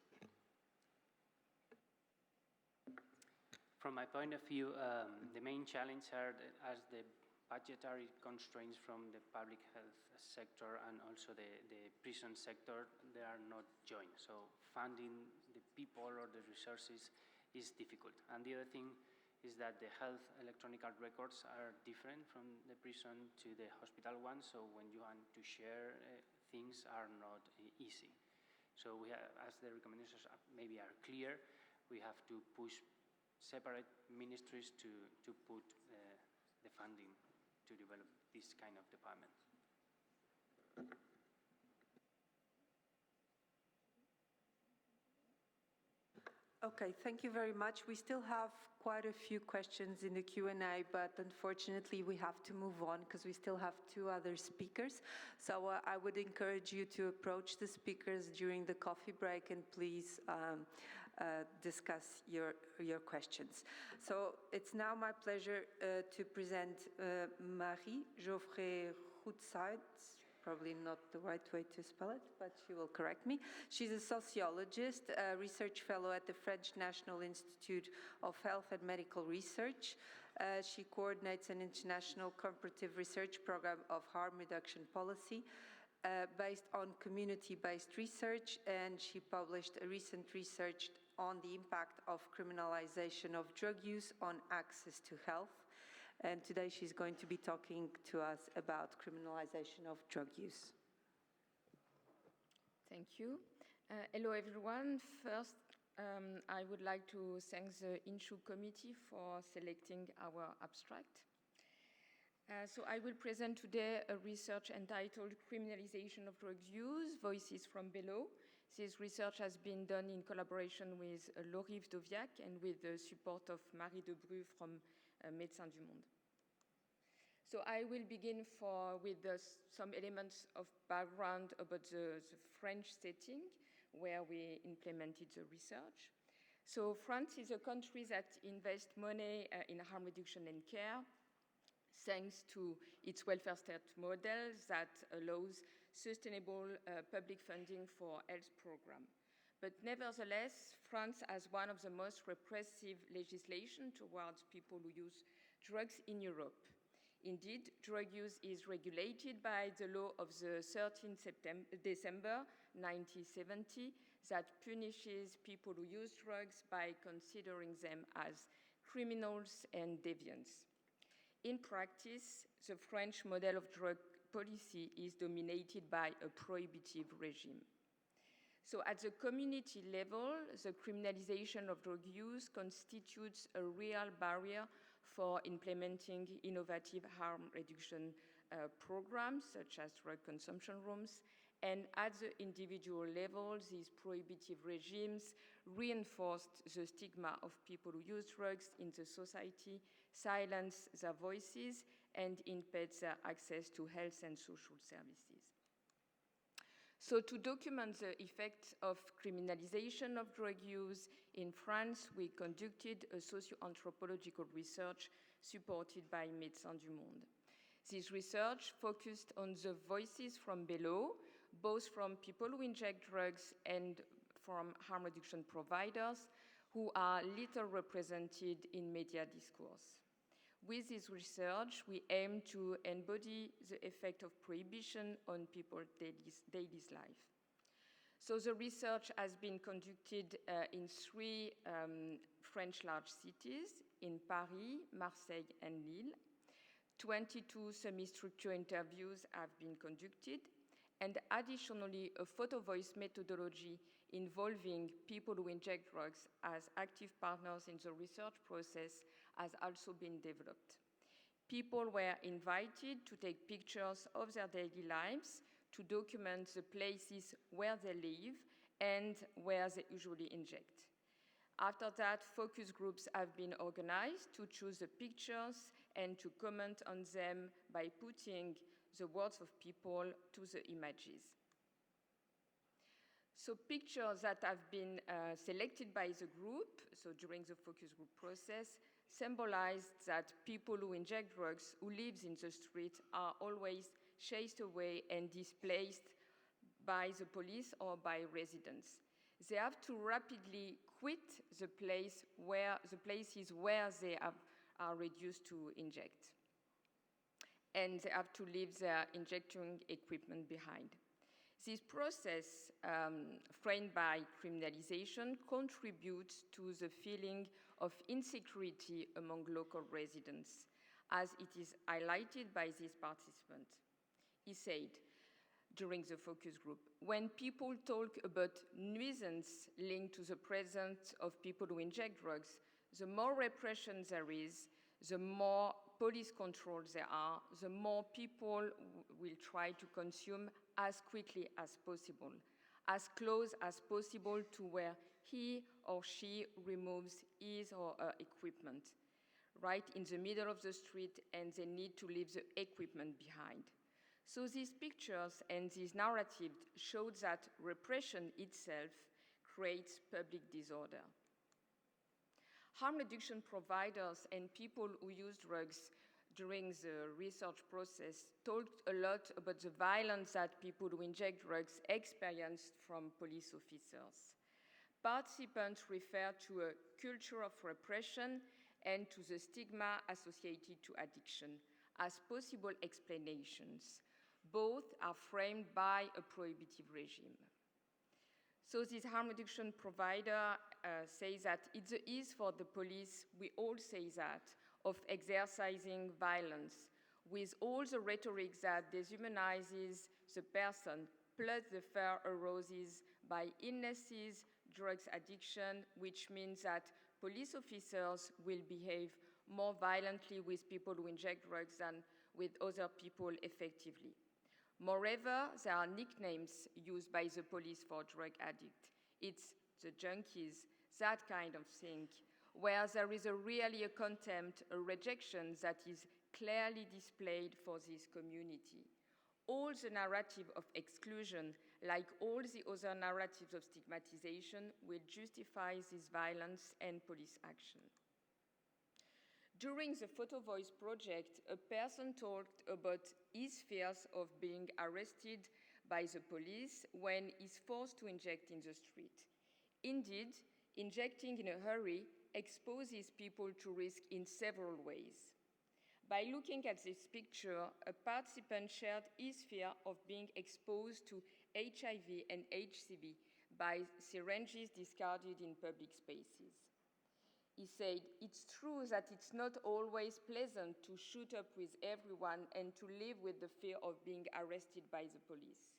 From my point of view, the main challenge are as the budgetary constraints from the public health sector and also the prison sector, they are not joined. So funding the people or the resources is difficult. And the other thing is that the health electronic health records are different from the prison to the hospital ones. So when you want to share things are not easy. So we have, as the recommendations maybe are clear, we have to push separate ministries to put the funding to develop this kind of department. Okay, thank you very much. We still have quite a few questions in the Q&A, but unfortunately we have to move on because we still have two other speakers. So I would encourage you to approach the speakers during the coffee break and please discuss your questions. So it's now my pleasure to present Marie Jauffret-Roustide. Probably not the right way to spell it, but she will correct me. She's a sociologist, a research fellow at the French National Institute of Health and Medical Research. She coordinates an international comparative research program of harm reduction policy based on community-based research, and she published a recent research on the impact of criminalization of drug use on access to health. And today she's going to be talking to us about criminalization of drug use. Thank you. Hello, everyone. First, I would like to thank the INSHU committee for selecting our abstract. So I will present today a research entitled Criminalization of Drug Use, Voices from Below. This research has been done in collaboration with Laurie Vdoviak and with the support of Marie Debru from Médecins du Monde. So I will begin with some elements of background about the French setting where we implemented the research. So France is a country that invests money in harm reduction and care thanks to its welfare state model that allows sustainable public funding for health programs. But nevertheless, France has one of the most repressive legislation towards people who use drugs in Europe. Indeed, drug use is regulated by the law of the 13th December 1970 that punishes people who use drugs by considering them as criminals and deviants. In practice, the French model of drug policy is dominated by a prohibitive regime. So at the community level, the criminalization of drug use constitutes a real barrier for implementing innovative harm reduction programs, such as drug consumption rooms. And at the individual level, these prohibitive regimes reinforced the stigma of people who use drugs in the society, silence their voices, and impede their access to health and social services. So to document the effects of criminalization of drug use in France, we conducted a socio-anthropological research supported by Médecins du Monde. This research focused on the voices from below, both from people who inject drugs and from harm reduction providers who are little represented in media discourse. With this research, we aim to embody the effect of prohibition on people's daily life. So the research has been conducted in 3 French large cities, in Paris, Marseille, and Lille. 22 semi-structure interviews have been conducted, and additionally, a photo voice methodology involving people who inject drugs as active partners in the research process has also been developed. People were invited to take pictures of their daily lives, to document the places where they live and where they usually inject. After that, focus groups have been organized to choose the pictures and to comment on them by putting the words of people to the images. So pictures that have been selected by the group, so during the focus group process, symbolize that people who inject drugs, who live in the street, are always chased away and displaced by the police or by residents. They have to rapidly quit the places where they are reduced to inject. And they have to leave their injecting equipment behind. This process, framed by criminalization, contributes to the feeling of insecurity among local residents, as it is highlighted by this participant. He said, during the focus group, when people talk about nuisance linked to the presence of people who inject drugs, the more repression there is, the more police control there are, the more people will try to consume as quickly as possible, as close as possible to where he or she removes his or her equipment right in the middle of the street, and they need to leave the equipment behind. So these pictures and this narrative show that repression itself creates public disorder. Harm reduction providers and people who use drugs during the research process told a lot about the violence that people who inject drugs experienced from police officers. Participants refer to a culture of repression and to the stigma associated to addiction as possible explanations. Both are framed by a prohibitive regime. So this harm reduction provider says that it's the ease for the police, we all say that, of exercising violence with all the rhetoric that dehumanizes the person, plus the fear arises by illnesses, drugs addiction, which means that police officers will behave more violently with people who inject drugs than with other people effectively. Moreover, there are nicknames used by the police for drug addicts. It's the junkies, that kind of thing, where there is really a contempt, a rejection that is clearly displayed for this community. All the narrative of exclusion, like all the other narratives of stigmatization, will justify this violence and police action. During the Photo Voice project, a person talked about his fears of being arrested by the police when he's forced to inject in the street. Indeed, injecting in a hurry exposes people to risk in several ways. By looking at this picture, a participant shared his fear of being exposed to HIV and HCV by syringes discarded in public spaces. He said, "It's true that it's not always pleasant to shoot up with everyone and to live with the fear of being arrested by the police.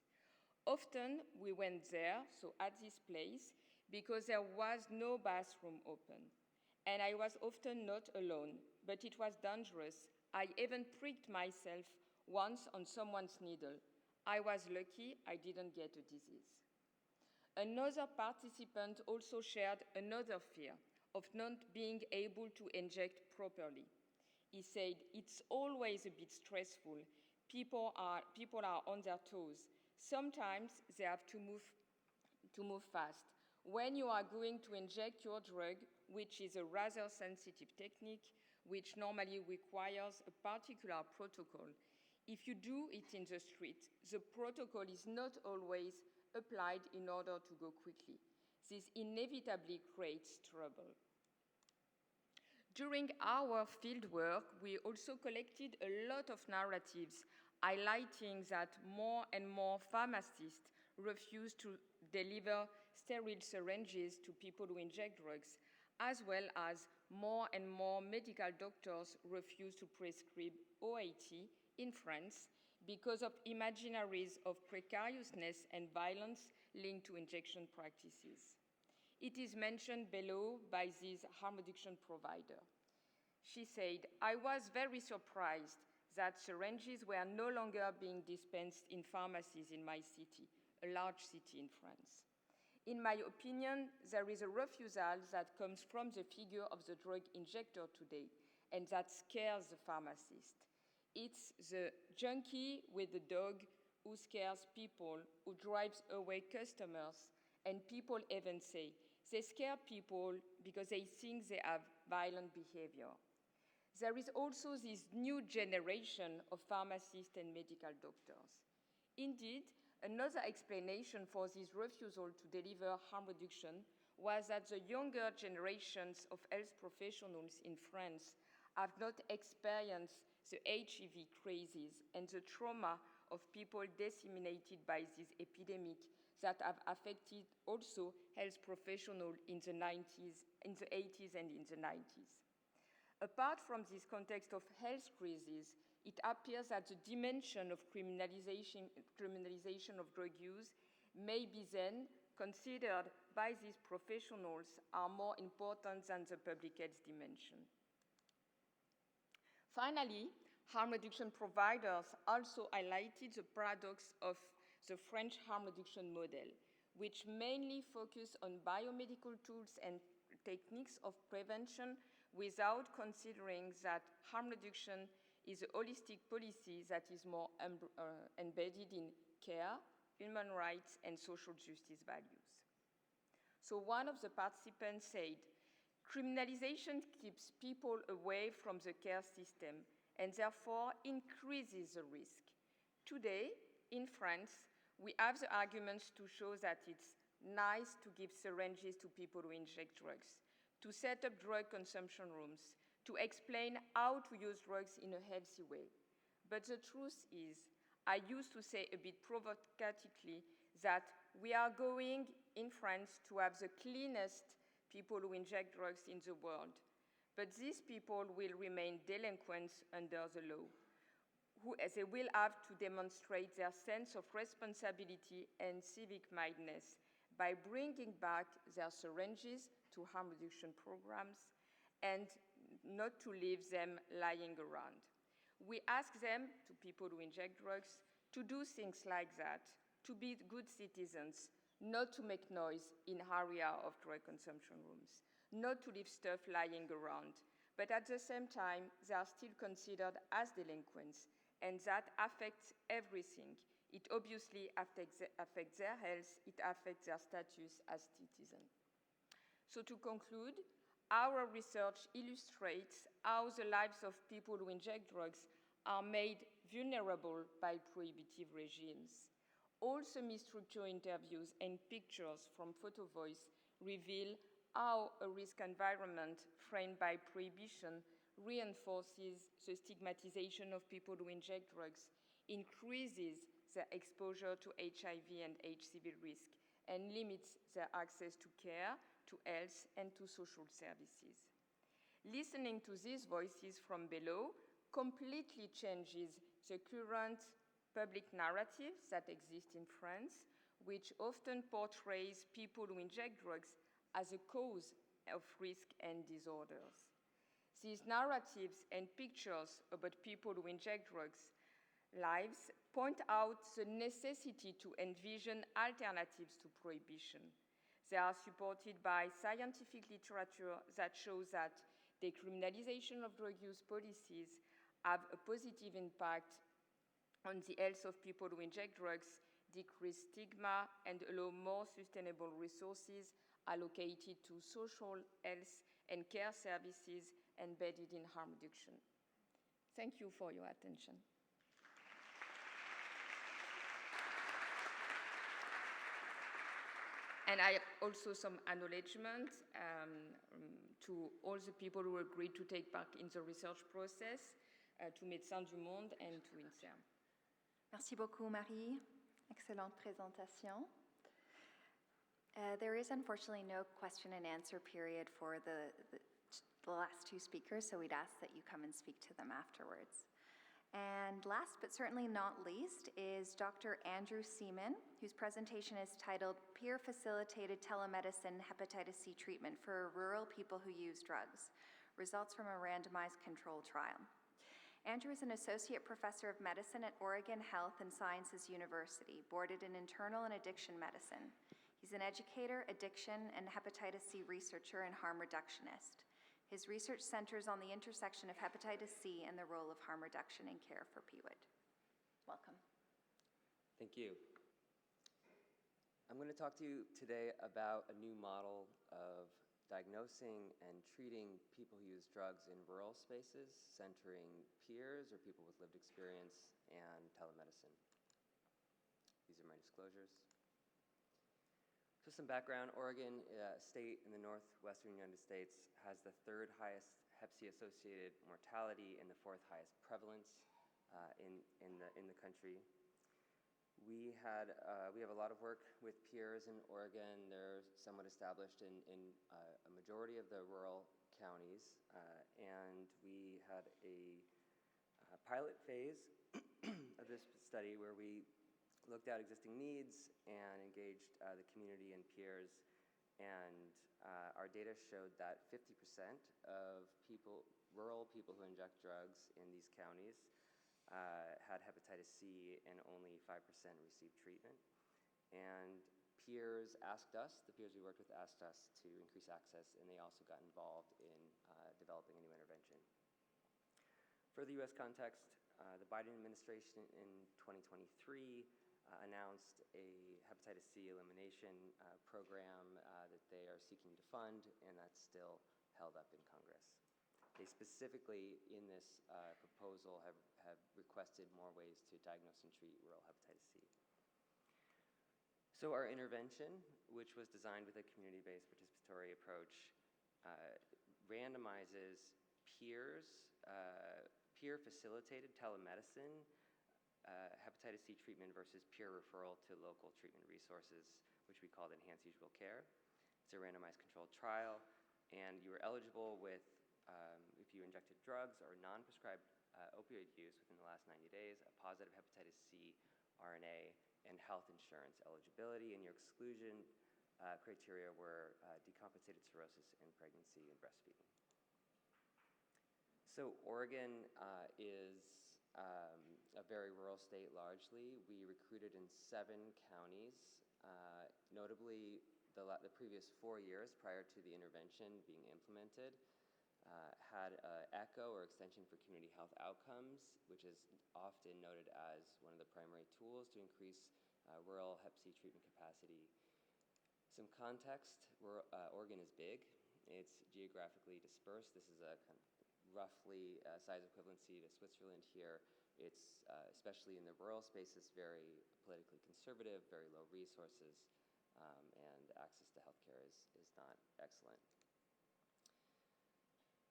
Often we went there, so at this place, because there was no bathroom open. And I was often not alone, but it was dangerous. I even pricked myself once on someone's needle. I was lucky I didn't get a disease." Another participant also shared another fear of not being able to inject properly. He said, "It's always a bit stressful. People are on their toes. Sometimes they have to move fast. When you are going to inject your drug, which is a rather sensitive technique, which normally requires a particular protocol, if you do it in the street, the protocol is not always applied in order to go quickly. This inevitably creates trouble." During our fieldwork, we also collected a lot of narratives highlighting that more and more pharmacists refuse to deliver sterile syringes to people who inject drugs, as well as more and more medical doctors refuse to prescribe OAT in France because of imaginaries of precariousness and violence linked to injection practices. It is mentioned below by this harm reduction provider. She said, "I was very surprised that syringes were no longer being dispensed in pharmacies in my city, a large city in France. In my opinion, there is a refusal that comes from the figure of the drug injector today, and that scares the pharmacist. It's the junkie with the dog who scares people, who drives away customers, and people even say they scare people because they think they have violent behavior. There is also this new generation of pharmacists and medical doctors. Indeed, another explanation for this refusal to deliver harm reduction was that the younger generations of health professionals in France have not experienced the HIV crisis and the trauma of people disseminated by this epidemic that have affected also health professionals in the 80s and in the 90s. Apart from this context of health crisis, it appears that the dimension of criminalization of drug use may be then considered by these professionals are more important than the public health dimension. Finally, harm reduction providers also highlighted the paradox of the French harm reduction model, which mainly focus on biomedical tools and techniques of prevention without considering that harm reduction is a holistic policy that is more embedded in care, human rights, and social justice values. So one of the participants said, criminalization keeps people away from the care system and therefore increases the risk. Today, in France, we have the arguments to show that it's nice to give syringes to people who inject drugs, to set up drug consumption rooms, to explain how to use drugs in a healthy way. But the truth is, I used to say a bit provocatively that we are going in France to have the cleanest people who inject drugs in the world. But these people will remain delinquents under the law. They will have to demonstrate their sense of responsibility and civic mindedness by bringing back their syringes to harm reduction programs and not to leave them lying around. We ask them, to people who inject drugs, to do things like that, to be good citizens, not to make noise in area of drug consumption rooms, not to leave stuff lying around, but at the same time, they are still considered as delinquents, and that affects everything. It obviously affects their health, it affects their status as citizens. So to conclude, our research illustrates how the lives of people who inject drugs are made vulnerable by prohibitive regimes. All semi-structured interviews and pictures from Photo Voice reveal how a risk environment framed by prohibition reinforces the stigmatization of people who inject drugs, increases their exposure to HIV and HCV risk, and limits their access to care, to health, and to social services. Listening to these voices from below completely changes the current public narrative that exists in France, which often portrays people who inject drugs as a cause of risk and disorders. These narratives and pictures about people who inject drugs lives point out the necessity to envision alternatives to prohibition. They are supported by scientific literature that shows that decriminalization of drug use policies have a positive impact on the health of people who inject drugs, decrease stigma, and allow more sustainable resources allocated to social, health, and care services embedded in harm reduction. Thank you for your attention. And I also some acknowledgement to all the people who agreed to take part in the research process, to Médecins du Monde and to INSERM. Merci beaucoup, Marie. Excellente présentation. There is unfortunately no question and answer period for the last two speakers, so we'd ask that you come and speak to them afterwards. And last but certainly not least is Dr. Andrew Seaman, whose presentation is titled Peer-Facilitated Telemedicine Hepatitis C Treatment for Rural People Who Use Drugs, Results from a Randomized Control Trial. Andrew is an associate professor of medicine at Oregon Health and Sciences University, boarded in internal and addiction medicine. He's an educator, addiction, and hepatitis C researcher and harm reductionist. His research centers on the intersection of hepatitis C and the role of harm reduction in care for PWID. Welcome. Thank you. I'm going to talk to you today about a new model of diagnosing and treating people who use drugs in rural spaces, centering peers or people with lived experience and telemedicine. These are my disclosures. So some background, Oregon, state in the northwestern United States, has the third highest Hep C-associated mortality and the fourth highest prevalence in the country. We have a lot of work with peers in Oregon. They're somewhat established in a majority of the rural counties, and we had a pilot phase of this study where we looked at existing needs and engaged the community and peers, and our data showed that 50% of rural people who inject drugs in these counties had hepatitis C and only 5% received treatment. And peers asked us, the peers we worked with asked us to increase access, and they also got involved in developing a new intervention. For the US context, the Biden administration in 2023 announced a hepatitis C elimination program that they are seeking to fund, and that's still held up in Congress. They specifically, in this proposal, have requested more ways to diagnose and treat rural hepatitis C. So our intervention, which was designed with a community-based participatory approach, randomizes peer-facilitated telemedicine, hepatitis C treatment versus peer referral to local treatment resources, which we called enhanced usual care. It's a randomized controlled trial, and you were eligible with, if you injected drugs or non-prescribed opioid use within the last 90 days, a positive hepatitis C RNA, and health insurance eligibility, and your exclusion criteria were decompensated cirrhosis in pregnancy and breastfeeding. So Oregon is a very rural state largely. We recruited in 7 counties, notably the previous 4 years prior to the intervention being implemented, had ECHO, or Extension for Community Health Outcomes, which is often noted as one of the primary tools to increase rural hep C treatment capacity. Some context, Oregon is big. It's geographically dispersed. This is a kind of roughly size equivalency to Switzerland here. It's, especially in the rural spaces, very politically conservative, very low resources, and access to healthcare is not excellent.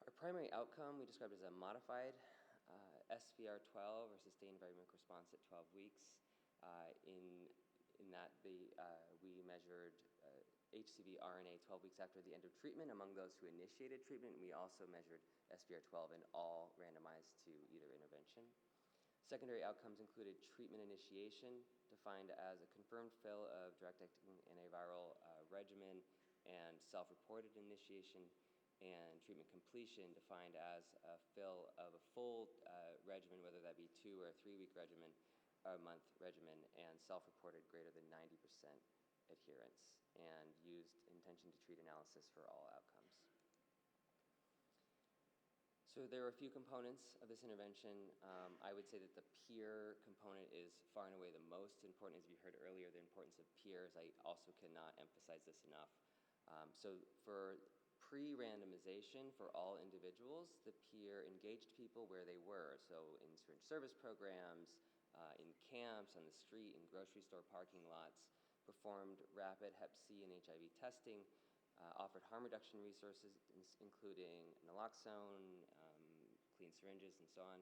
Our primary outcome we described as a modified SVR12, or sustained viremic response at 12 weeks. In that we measured HCV RNA 12 weeks after the end of treatment among those who initiated treatment. We also measured SVR12 in all randomized to either intervention. Secondary outcomes included treatment initiation, defined as a confirmed fill of direct-acting antiviral regimen, and self-reported initiation, and treatment completion, defined as a fill of a full regimen, whether that be 2 or 3 week regimen, or a month regimen, and self-reported greater than 90% adherence, and used intention to treat analysis for all outcomes. So there are a few components of this intervention. I would say that the peer component is far and away the most important. As you heard earlier, the importance of peers, I also cannot emphasize this enough. So for pre-randomization for all individuals, the peer engaged people where they were, so in certain service programs, in camps, on the street, in grocery store parking lots, performed rapid hep C and HIV testing, offered harm reduction resources, including naloxone, clean syringes, and so on,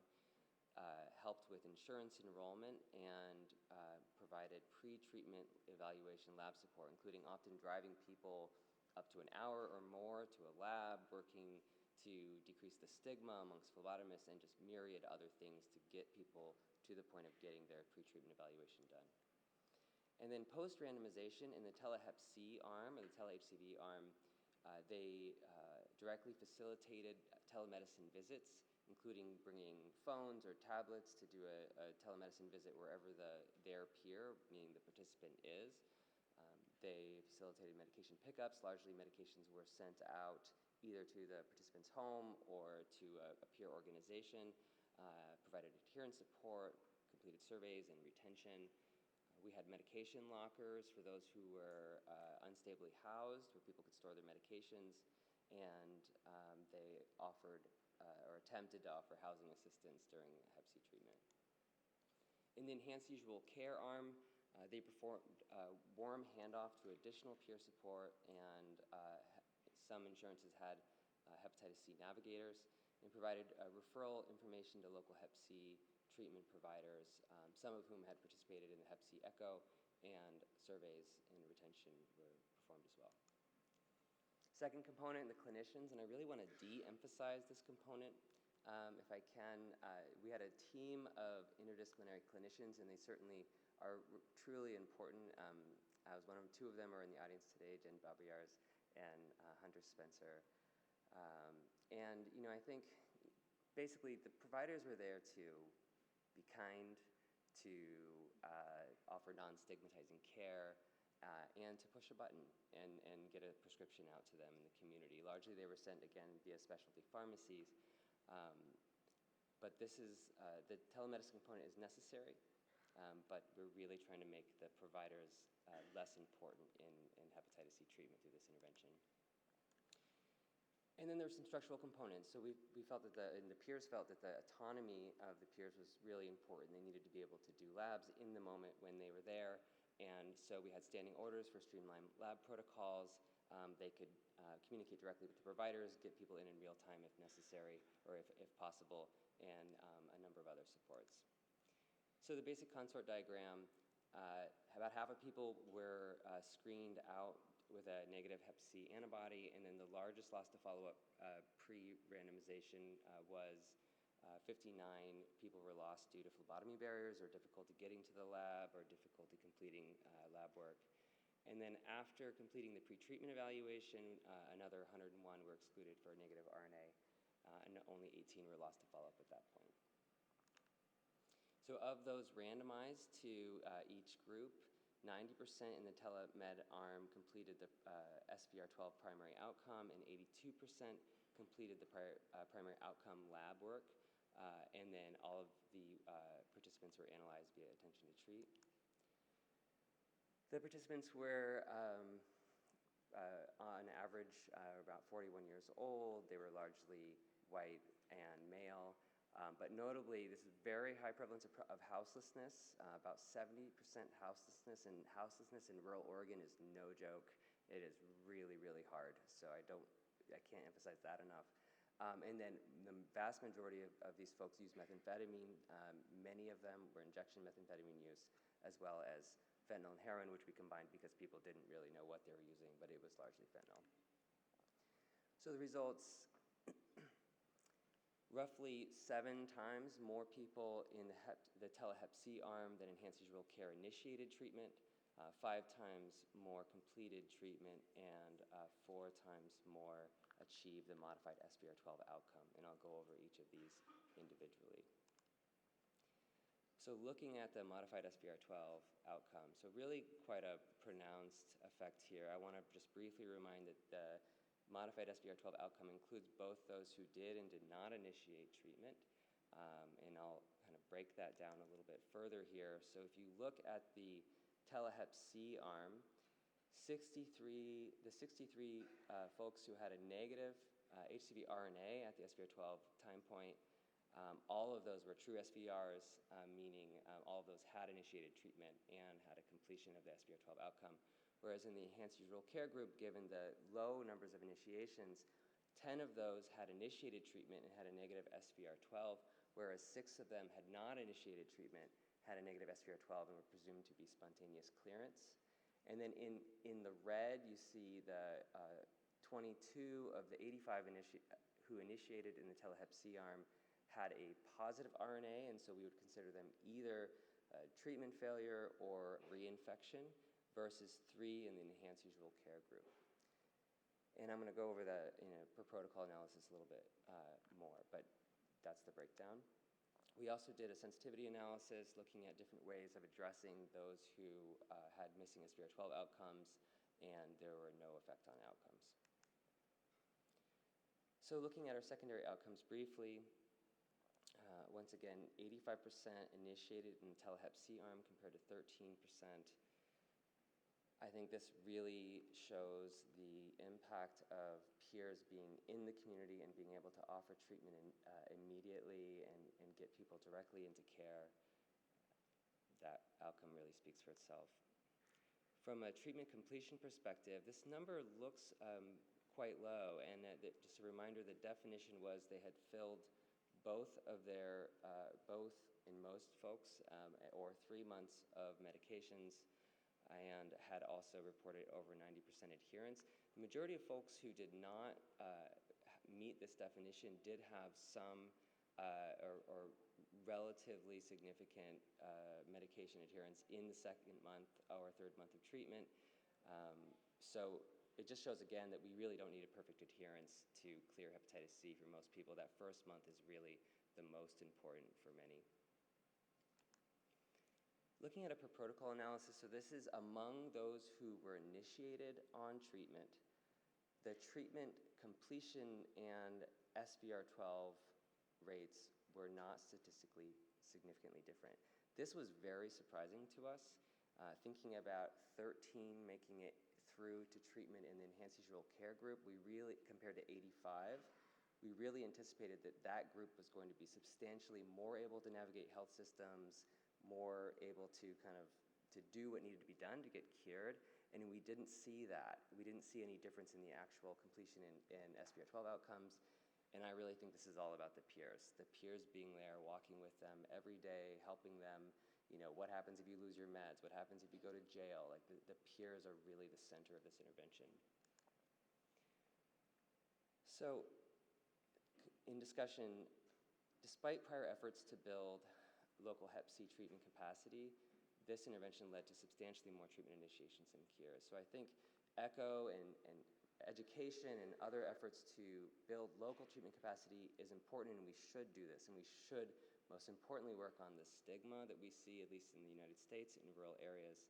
helped with insurance enrollment, and provided pre-treatment evaluation lab support, including often driving people up to an hour or more to a lab, working to decrease the stigma amongst phlebotomists, and just myriad other things to get people to the point of getting their pre-treatment evaluation done. And then post-randomization in the tele-hep C arm, or the tele-HCV arm, they directly facilitated telemedicine visits, including bringing phones or tablets to do a telemedicine visit wherever their peer, meaning the participant, is. They facilitated medication pickups. Largely, medications were sent out either to the participant's home or to a peer organization, provided adherence support, completed surveys and retention. We had medication lockers for those who were unstably housed, where people could store their medications, and they offered or attempted to offer housing assistance during hep C treatment. In the enhanced usual care arm, they performed warm handoff to additional peer support, and some insurances had hepatitis C navigators, and provided referral information to local hep C treatment providers, some of whom had participated in the hep C ECHO, and surveys and retention were performed as well. Second component, the clinicians, and I really want to de-emphasize this component if I can. We had a team of interdisciplinary clinicians, and they certainly are truly important. Two of them are in the audience today, Jen Babayars and Hunter Spencer. And I think basically the providers were there to be kind, to offer non-stigmatizing care, and than to push a button and get a prescription out to them in the community. Largely, they were sent, again, via specialty pharmacies. But this is, the telemedicine component is necessary, but we're really trying to make the providers less important in hepatitis C treatment through this intervention. And then there's some structural components. So we felt that and the peers felt that the autonomy of the peers was really important. They needed to be able to do labs in the moment when they were there. And so we had standing orders for streamlined lab protocols. They could communicate directly with the providers, get people in real time if necessary, or if possible, and a number of other supports. So the basic consort diagram, about half of people were screened out with a negative Hep C antibody, and then the largest loss to follow-up pre-randomization was 59 people were lost due to phlebotomy barriers or difficulty getting to the lab or difficulty completing lab work. And then after completing the pre-treatment evaluation, another 101 were excluded for negative RNA, and only 18 were lost to follow-up at that point. So of those randomized to each group, 90% in the telemed arm completed the SVR12 primary outcome, and 82% completed the primary outcome lab work, and then all of the participants were analyzed via attention to treat. The participants were, on average, about 41 years old. They were largely white and male. But notably, this is very high prevalence of houselessness, about 70% houselessness, and houselessness in rural Oregon is no joke. It is really, really hard, so I can't emphasize that enough. And then the vast majority of these folks use methamphetamine. Many of them were injection methamphetamine use, as well as fentanyl and heroin, which we combined because people didn't really know what they were using, but it was largely fentanyl. So the results, roughly 7 times more people in the tele-Hep C arm than enhanced usual care initiated treatment, 5 times more completed treatment, and 4 times more achieved the modified SVR12 outcome. And I'll go over each of these individually. So looking at the modified SVR12 outcome, so really quite a pronounced effect here. I want to just briefly remind that the modified SVR12 outcome includes both those who did and did not initiate treatment, and I'll kind of break that down a little bit further here. So if you look at the tele-Hep C arm, the 63 folks who had a negative HCV RNA at the SVR12 time point, all of those were true SVRs, meaning all of those had initiated treatment and had a completion of the SVR12 outcome. Whereas in the enhanced usual care group, given the low numbers of initiations, 10 of those had initiated treatment and had a negative SVR12, whereas 6 of them had not initiated treatment, had a negative SVR12, and were presumed to be spontaneous clearance. And then in the red, you see the 22 of the 85 who initiated in the tele-Hep C arm had a positive RNA, and so we would consider them either treatment failure or reinfection, versus 3 in the enhanced usual care group. And I'm going to go over the per protocol analysis a little bit more, but that's the breakdown. We also did a sensitivity analysis looking at different ways of addressing those who had missing SVR12 outcomes, and there were no effect on outcomes. So looking at our secondary outcomes briefly, once again, 85% initiated in the tele-Hep C arm compared to 13%. I think this really shows the impact of peers being in the community and being able to offer treatment immediately and get people directly into care. That outcome really speaks for itself. From a treatment completion perspective, this number looks quite low, and just a reminder, the definition was they had filled both in most folks, or 3 months of medications, and had also reported over 90% adherence. The majority of folks who did not meet this definition did have some or relatively significant medication adherence in the 2nd month or 3rd month of treatment. So it just shows again that we really don't need a perfect adherence to clear hepatitis C for most people. That 1st month is really the most important for many. Looking at a per protocol analysis, so this is among those who were initiated on treatment, the treatment completion and SVR12 rates were not statistically significantly different. This was very surprising to us. Thinking about 13 making it through to treatment in the enhanced behavioral care group, compared to 85, we really anticipated that that group was going to be substantially more able to navigate health systems, more able to to do what needed to be done to get cured, and we didn't see that. We didn't see any difference in the actual completion in SVR12 outcomes, and I really think this is all about the peers. The peers being there, walking with them every day, helping them. What happens if you lose your meds? What happens if you go to jail? Like the peers are really the center of this intervention. So, in discussion, despite prior efforts to build local Hep C treatment capacity, this intervention led to substantially more treatment initiations and cures. So I think ECHO and education and other efforts to build local treatment capacity is important, and we should do this, and we should most importantly work on the stigma that we see, at least in the United States, in rural areas,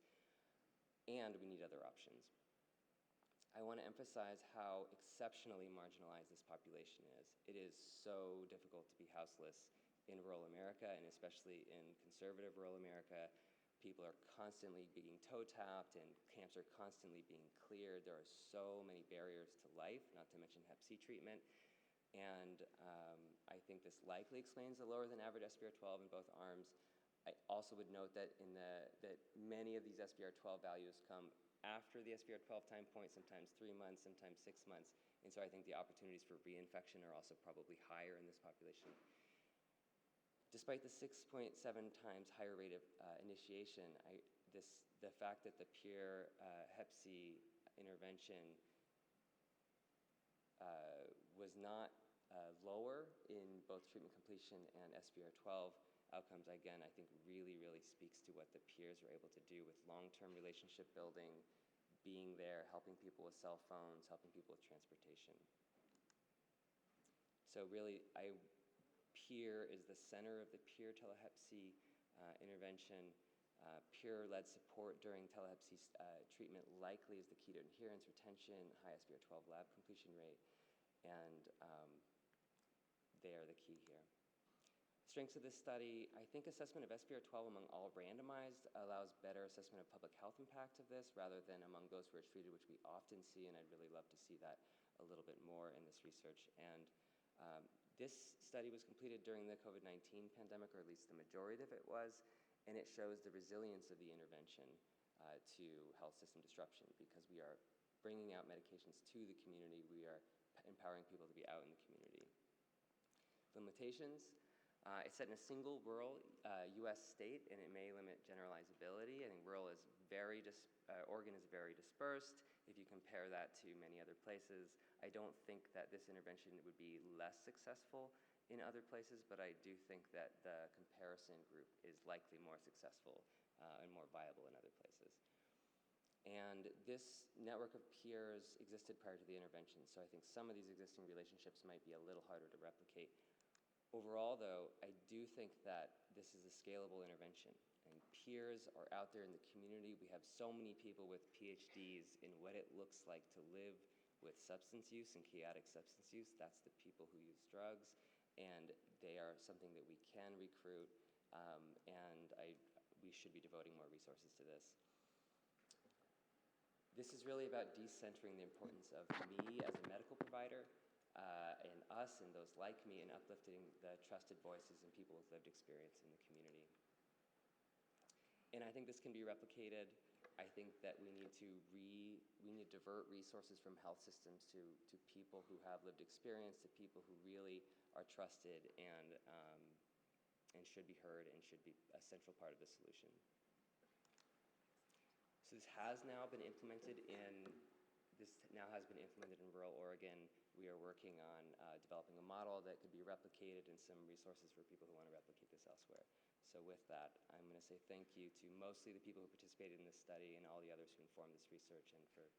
and we need other options. I want to emphasize how exceptionally marginalized this population is. It is so difficult to be houseless in rural America, and especially in conservative rural America. People are constantly being toe-tapped, and camps are constantly being cleared. There are so many barriers to life, not to mention Hep C treatment. And I think this likely explains the lower than average SVR12 in both arms. I also would note that that many of these SVR12 values come after the SVR12 time point, sometimes 3 months, sometimes 6 months. And so I think the opportunities for reinfection are also probably higher in this population. Despite the 6.7 times higher rate of initiation, the fact that the peer Hep C intervention was not lower in both treatment completion and SVR12 outcomes, again, I think really, really speaks to what the peers were able to do with long-term relationship building, being there, helping people with cell phones, helping people with transportation. So really, peer is the center of the peer telehep C intervention. Peer-led support during telehep C treatment likely is the key to adherence, retention, high SVR12 lab completion rate, and they are the key here. Strengths of this study, I think assessment of SVR12 among all randomized allows better assessment of public health impact of this rather than among those who are treated, which we often see, and I'd really love to see that a little bit more in this research. And this study was completed during the COVID-19 pandemic, or at least the majority of it was, and it shows the resilience of the intervention to health system disruption, because we are bringing out medications to the community. We are empowering people to be out in the community. Limitations, it's set in a single rural U.S. state, and it may limit generalizability. I think Oregon is very dispersed. If you compare that to many other places, I don't think that this intervention would be less successful in other places, but I do think that the comparison group is likely more successful and more viable in other places. And this network of peers existed prior to the intervention, so I think some of these existing relationships might be a little harder to replicate. Overall, though, I do think that this is a scalable intervention, and peers are out there in the community. We have so many people with PhDs in what it looks like to live with substance use and chaotic substance use. That's the people who use drugs, and they are something that we can recruit, and we should be devoting more resources to this. This is really about decentering the importance of me as a medical provider, and us and those like me, and uplifting the trusted voices and people with lived experience in the community. And I think this can be replicated. I think that we need to divert resources from health systems to people who have lived experience, to people who really are trusted and should be heard and should be a central part of the solution. So this now has been implemented in rural Oregon. We are working on developing a model that could be replicated, and some resources for people who want to replicate this elsewhere. So with that, I'm going to say thank you to mostly the people who participated in this study and all the others who informed this research, and for